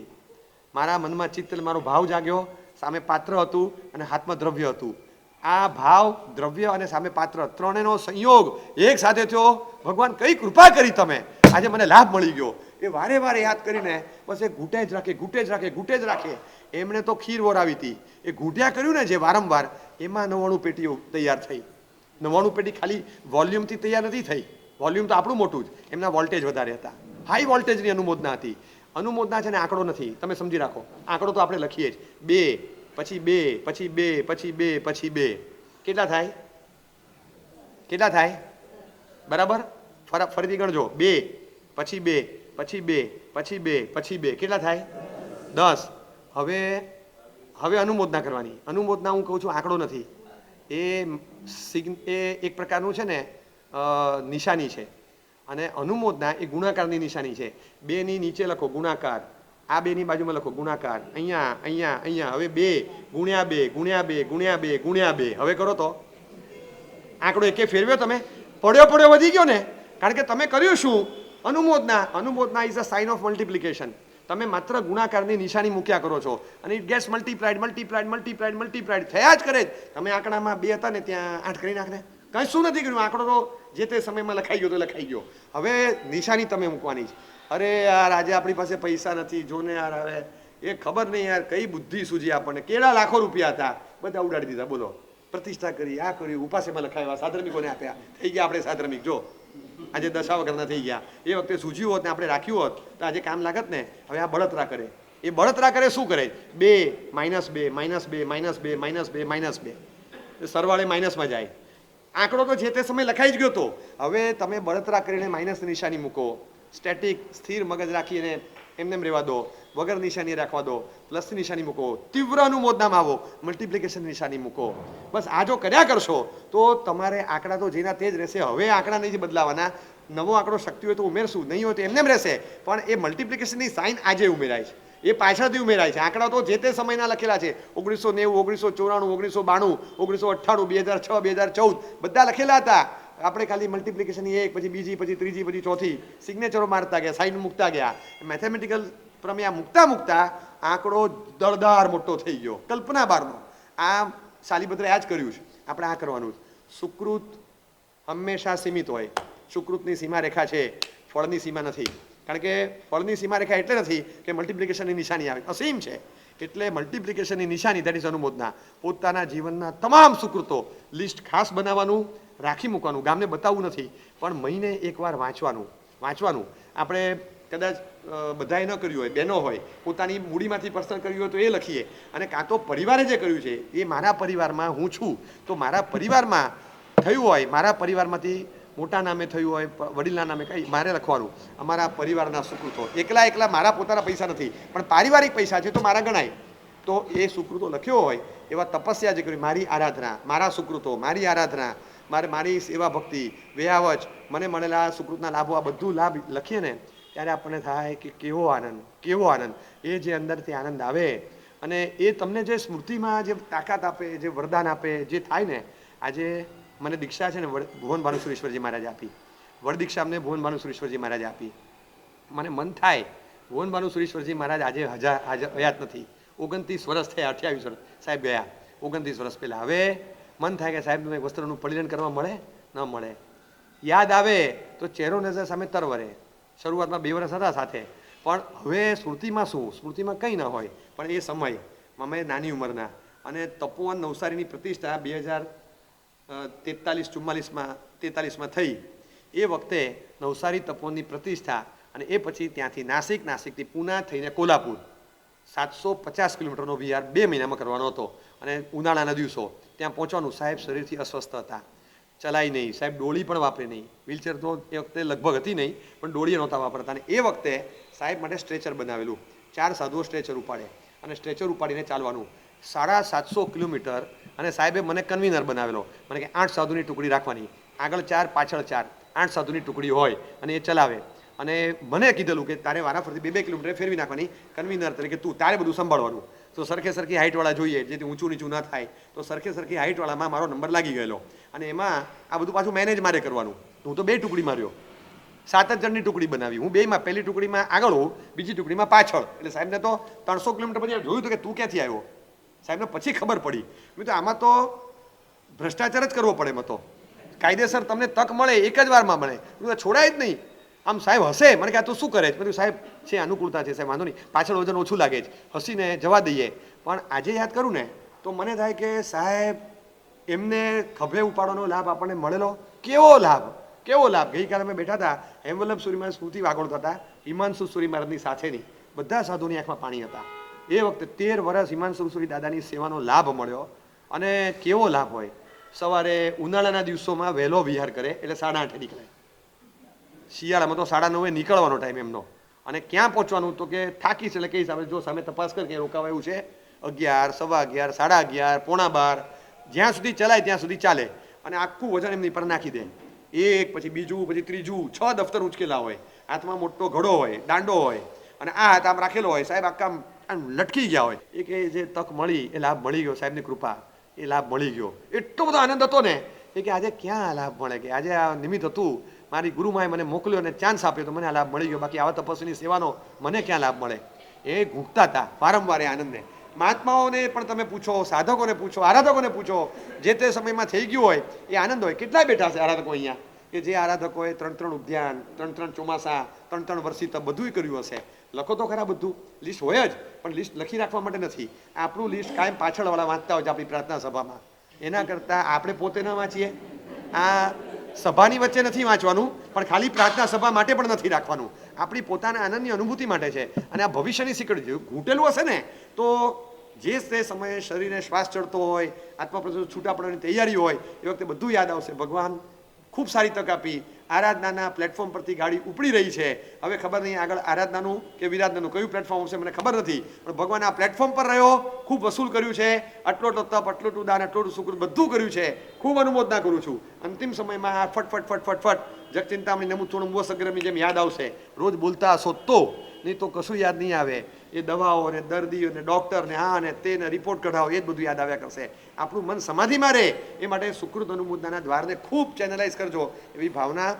મારા મનમાં ચિત્ત મારો ભાવ જાગ્યો, સામે પાત્ર હતું અને હાથમાં દ્રવ્ય હતું. આ ભાવ, દ્રવ્ય અને સામે પાત્ર ત્રણેયનો સંયોગ એક સાથે થયો. ભગવાન કઈ કૃપા કરી તમે, આજે મને લાભ મળી ગયો. એ વારે વારે યાદ કરીને બસ એ ઘૂંટે જ રાખે. એમણે તો ખીર ઓરાવી હતી, એ ઘૂંટ્યા કર્યું ને જે વારંવાર, એમાં 99 પેટીઓ તૈયાર થઈ. 99 પેટી ખાલી વોલ્યુમથી તૈયાર નથી થઈ, વોલ્યુમ તો આપણું મોટું જ, એમના વોલ્ટેજ વધારે હતા, હાઈ વોલ્ટેજની અનુમોદના હતી. અનુમોદના છે ને આંકડો નથી, તમે સમજી રાખો. આંકડો તો આપણે લખીએ જ, 2 પછી 2 પછી 2 પછી 2 પછી 2. કેટલા થાય? બરાબર? ફરીથી ગણજો. 2 પછી 2 પછી 2 પછી 2 પછી 2 કેટલા થાય? 10. હવે અનુમોદના કરવાની. અનુમોદના હું કહું છું આંકડો નથી, એ એક પ્રકારનું છે ને નિશાની છે. અને અનુમોદના એ ગુણાકારની નિશાની છે. 2 ની નીચે લખો ગુણાકાર, આ 2 ની બાજુમાં લખો ગુણાકાર, અહીંયા. હવે 2 ગુણ્યા 2 ગુણ્યા 2 ગુણ્યા 2 ગુણ્યા 2. હવે કરો તો આંકડો એકે ફેરવ્યો તમે? પડ્યો વધી ગયો ને, કારણ કે તમે કર્યું શું? અનુમોદના is a sign of multiplication. તમે માત્ર ગુણાકારની નિશાની મૂક્યા કરો છો અને ઇટ ગેટ્સ મલ્ટીપ્લાઇડ થયા જ કરે. તમે આંકડામાં 2 હતા ને ત્યાં 8 કરી નાખને, કંઈ શું નથી કર્યું. આંકડો તો જે તે સમયમાં લખાઈ ગયો તો લખાઈ ગયો. હવે નિશાની તમે મૂકવાની છે. અરે યાર, આજે આપણી પાસે પૈસા નથી, જોને યાર. હવે એ ખબર નહીં યાર કઈ બુદ્ધિ સૂજી આપણને. કેળા લાખો રૂપિયા હતા, બધા ઉડાડી દીધા. બોલો, પ્રતિષ્ઠા કરી, આ કર્યું, ઉપાસેમાં લખાવ્યા, સાધર્મિકોને આપ્યા, થઈ ગયા આપણે સાધર્મિક. જો આજે દશા વગરના થઈ ગયા. એ વખતે સૂઝ્યું હોત ને આપણે રાખ્યું હોત તો આજે કામ લાગત ને. હવે આ બળતરા કરે. એ બળતરા કરે શું કરે? 2 -2 -2 -2 -2 સરવાળે માઇનસમાં જાય. આંકડો તો જે તે સમય લખાઈ જ ગયો હતો. હવે તમે બળતરા કરીને માઇનસ નિશાની મૂકો. સ્ટેટિક સ્થિર મગજ રાખીને એમને રહેવા દો, વગર નિશાની રાખવા દો. પ્લસ નિશાની મૂકો, તીવ્ર અનુમોદનામાં આવો, મલ્ટિપ્લિકેશન નિશાની મૂકો. બસ આ જો કર્યા કરશો તો તમારે આંકડા તો જેના તે જ રહેશે. હવે આંકડા નહીં બદલાવાના. નવો આંકડો શક્તિ હોય તો ઉમેરશું, નહીં હોય તો એમને રહેશે. પણ એ મલ્ટિપ્લિકેશનની સાઇન આજે ઉમેરાય છે, એ પાછળથી ઉમેરાય છે. આંકડા તો જે તે સમયના લખેલા છે. 1990, 1994, 1992, 1998, 2006, 2014 બધા લખેલા હતા. આપણે ખાલી મલ્ટિપ્લિકેશનની એક પછી બીજી પછી ત્રીજી પછી ચોથી સિગ્નેચરો મારતા ગયા, સાઇન મૂકતા ગયા. મેથેમેટિકલ પ્રમેય મૂકતા મૂકતા આંકડો દળદાર મોટો થઈ ગયો, કલ્પના બહારનો. આ શાલીભદ્રે આ જ કર્યું છે. આપણે આ કરવાનું. સુકૃત હંમેશા સીમિત હોય. સુકૃતની સીમારેખા છે, ફળની સીમા નથી. કારણ કે ફળની સીમારેખા એટલે નથી કે મલ્ટિપ્લિકેશનની નિશાની આવે, અસીમ છે. એટલે મલ્ટિપ્લિકેશનની નિશાની દેટ ઇઝ અનુમોદના. પોતાના જીવનના તમામ સુકૃતો લિસ્ટ ખાસ બનાવવાનું, રાખી મૂકવાનું. ગામને બતાવવું નથી, પણ મહિને એકવાર વાંચવાનું. આપણે કદાચ બધાએ ન કર્યું હોય, બહેનો હોય, પોતાની મૂડીમાંથી પર્સનલ કર્યું હોય તો એ લખીએ. અને કાં તો પરિવારે જે કર્યું છે એ મારા પરિવારમાં હું છું તો મારા પરિવારમાં થયું હોય, મારા પરિવારમાંથી મોટા નામે થયું હોય, વડીલના નામે કંઈ મારે લખવાનું. અમારા પરિવારના સુકૃતો એકલા મારા પોતાના પૈસા નથી પણ પારિવારિક પૈસા છે તો મારા ગણાય. તો એ સુકૃતો લખ્યો હોય એવા તપસ્યા જે કરી, મારી આરાધના, મારા સુકૃતો, મારી આરાધના, મારી સેવા ભક્તિ, વેયાવચ, મને મળેલા સુકૃતના લાભો, આ બધું લાભ લખીએ ને ત્યારે આપણને થાય કે કેવો આનંદ. એ જે અંદરથી આનંદ આવે અને એ તમને જે સ્મૃતિમાં જે તાકાત આપે, જે વરદાન આપે, જે થાય ને. આજે મને દીક્ષા છે ને ભુવન ભાનુસુરેશ્વરજી મહારાજે આપી, વડ દીક્ષા અમને ભુવન ભાનુસુરેશ્વરજી મહારાજે આપી. મને મન થાય, ભુવન ભાનુસુરેશ્વરજી મહારાજ આજે હયાત નથી. 29 વર્ષ થયા, 28 વર્ષ સાહેબ ગયા, 29 વર્ષ પહેલાં. હવે મન થાય કે સાહેબનું વસ્ત્રનું પરિધાન કરવા મળે ન મળે. યાદ આવે તો ચહેરો નજર સામે તરવરે. શરૂઆતમાં 2 વર્ષ હતા સાથે, પણ હવે સ્મૃતિમાં શું, સ્મૃતિમાં કંઈ ન હોય. પણ એ સમય અમે નાની ઉંમરના, અને તપોવન નવસારીની પ્રતિષ્ઠા 2043-44માં થઈ. એ વખતે નવસારી તપોવનની પ્રતિષ્ઠા, અને એ પછી ત્યાંથી નાસિકથી પૂના થઈને કોલ્હાપુર 750 કિલોમીટરનો વિહાર 2 મહિનામાં કરવાનો હતો. અને ઉનાળાના દિવસો ત્યાં પહોંચવાનું. સાહેબ શરીરથી અસ્વસ્થ હતા, ચલાય નહીં. સાહેબ ડોળી પણ વાપરે નહીં. વ્હીલચેર તો એ વખતે લગભગ હતી નહીં, પણ ડોળી નહોતા વાપરતા. અને એ વખતે સાહેબ માટે સ્ટ્રેચર બનાવેલું. 4 સાધુઓ સ્ટ્રેચર ઉપાડે અને સ્ટ્રેચર ઉપાડીને ચાલવાનું 750 કિલોમીટર. અને સાહેબે મને કન્વીનર બનાવેલો. મને કે 8 સાધુની ટુકડી રાખવાની, આગળ 4 પાછળ 4, 8 સાધુની ટુકડી હોય અને એ ચલાવે. અને મને કીધેલું કે તારે વારાફરતી 2-2 કિલોમીટર ફેરવી નાખવાની કન્વીનર તરીકે, તારે બધું સંભાળવાનું. તો સરખી હાઇટવાળા જોઈએ, જેથી ઊંચું નીચું ના થાય. તો સરખી હાઇટવાળામાં મારો નંબર લાગી ગયેલો. અને એમાં આ બધું પાછું મેનેજ મારે કરવાનું. હું તો 2 ટુકડી માર્યો, 7 જણની ટુકડી બનાવી. હું 2માં, પહેલી ટુકડીમાં આગળ હોઉં, બીજી ટુકડીમાં પાછળ. એટલે સાહેબને તો 300 કિલોમીટર પછી જોયું હતું કે તું ક્યાંથી આવ્યો. સાહેબને પછી ખબર પડી. મેં તો આમાં તો ભ્રષ્ટાચાર જ કરવો પડે. એમાં તો કાયદેસર તમને તક મળે, એક જ વારમાં મળે, છોડાય જ નહીં. આમ સાહેબ હશે, મને કે આ તું શું કરે છે? બધું સાહેબ છે, અનુકૂળતા છે સાહેબ, વાંધો નહીં, પાછળ વજન ઓછું લાગે છે, હસીને જવા દઈએ. પણ આજે યાદ કરું ને તો મને થાય કે સાહેબ એમને ખભે ઉપાડવાનો લાભ આપણને મળેલો, કેવો લાભ. ગઈકાલે અમે બેઠા હતા, હેમવલ્લભ સુરી મહારાજ સ્મૃતિ વાગોળતા હતા, હિમાંશુ સુરી મહારાજની સાથેની. બધા સાધુની આંખમાં પાણી હતા. એ વખતે 13 વર્ષ હિમાંશુ સુરી દાદાની સેવાનો લાભ મળ્યો. અને કેવો લાભ હોય. સવારે ઉનાળાના દિવસોમાં વહેલો વિહાર કરે એટલે 8:30 નીકળે. શિયાળામાં તો 9:30 નીકળવાનો ટાઈમ એમનો. અને ક્યાં પહોંચવાનું તો કે થાકી છે એટલે કઈ હિસાબે જો સામે તપાસ કર કે રોકાવાયું છે 11, 11:15, 11:30, 11:45, જ્યાં સુધી ચલાય ત્યાં સુધી ચાલે. અને આખું વજન એમની પર નાખી દે. એક પછી બીજું પછી ત્રીજું, 6 દફતર ઉંચકેલા હોય, હાથમાં મોટો ઘડો હોય, દાંડો હોય, અને આ હાથ આમ રાખેલો હોય. સાહેબ આખા આમ લટકી ગયા હોય. એ કે જે તક મળી એ લાભ મળી ગયો, સાહેબની કૃપા, એ લાભ મળી ગયો. એટલો બધો આનંદ હતો ને એ કે આજે ક્યાં લાભ મળે, કે આજે આ નિમિત્ત હતું, મારી ગુરુમાએ મને મોકલ્યો અને ચાન્સ આપ્યો તો મને આ લાભ મળી ગયો. બાકી આવા તપસ્વીની સેવાનો મને ક્યાં લાભ મળે. એ ઘૂંટતા હતા વારંવાર એ આનંદને. મહાત્માઓને પણ તમે પૂછો, સાધકોને પૂછો, આરાધકોને પૂછો, જે તે સમયમાં થઈ ગયું હોય એ આનંદ હોય. કેટલાય બેઠા છે આરાધકો અહીંયા કે જે આરાધકોએ 3 ઉદ્યાન, 3 ચોમાસા, 3 વર્ષી તપ બધું કર્યું હશે. લખો તો ખરા, બધું લિસ્ટ હોય જ, પણ લિસ્ટ લખી રાખવા માટે નથી. આપણું લિસ્ટ કાયમ પાછળવાળા વાંચતા હોય છે આપણી પ્રાર્થના સભામાં. એના કરતાં આપણે પોતે ન વાંચીએ. આ સભાની વચ્ચે નથી વાંચવાનું, પણ ખાલી પ્રાર્થના સભા માટે પણ નથી રાખવાનું. આપણી પોતાના આનંદની અનુભૂતિ માટે છે. અને આ ભવિષ્યની સિકડ ઘૂંટેલું હશે ને તો જે તે સમયે શરીરને શ્વાસ ચડતો હોય, આત્મા છૂટા પડવાની તૈયારી હોય, એ વખતે બધું યાદ આવશે. ભગવાન ખૂબ સારી તક આપી. આરાધનાના પ્લેટફોર્મ પરથી ગાડી ઉપડી રહી છે. હવે ખબર નહીં આગળ આરાધનાનું કે વિરાધનાનું કયું પ્લેટફોર્મ આવશે મને ખબર નથી, પણ ભગવાન આ પ્લેટફોર્મ પર રહ્યો, ખૂબ વસૂલ કર્યું છે. આટલો તપ, આટલું દાન, આટલું સુકૃત બધું કર્યું છે. ખૂબ અનુમોદના કરું છું. અંતિમ સમયમાં આ ફટ જગચિંતામણી નમું થોડું વસગ્રમી જેમ યાદ આવશે. રોજ બોલતા હશો તો નહીં તો કશું યાદ નહીં આવે. એ દવાઓ ને દર્દીઓ ને ડૉક્ટર ને આ ને તે ને રિપોર્ટ કઢાવો એ જ બધું યાદ આવ્યા કરશે. આપણું મન સમાધિમાં રહે એ માટે સુકૃત અનુમોદનાના દ્વારને ખૂબ ચેનલાઇઝ કરજો એવી ભાવના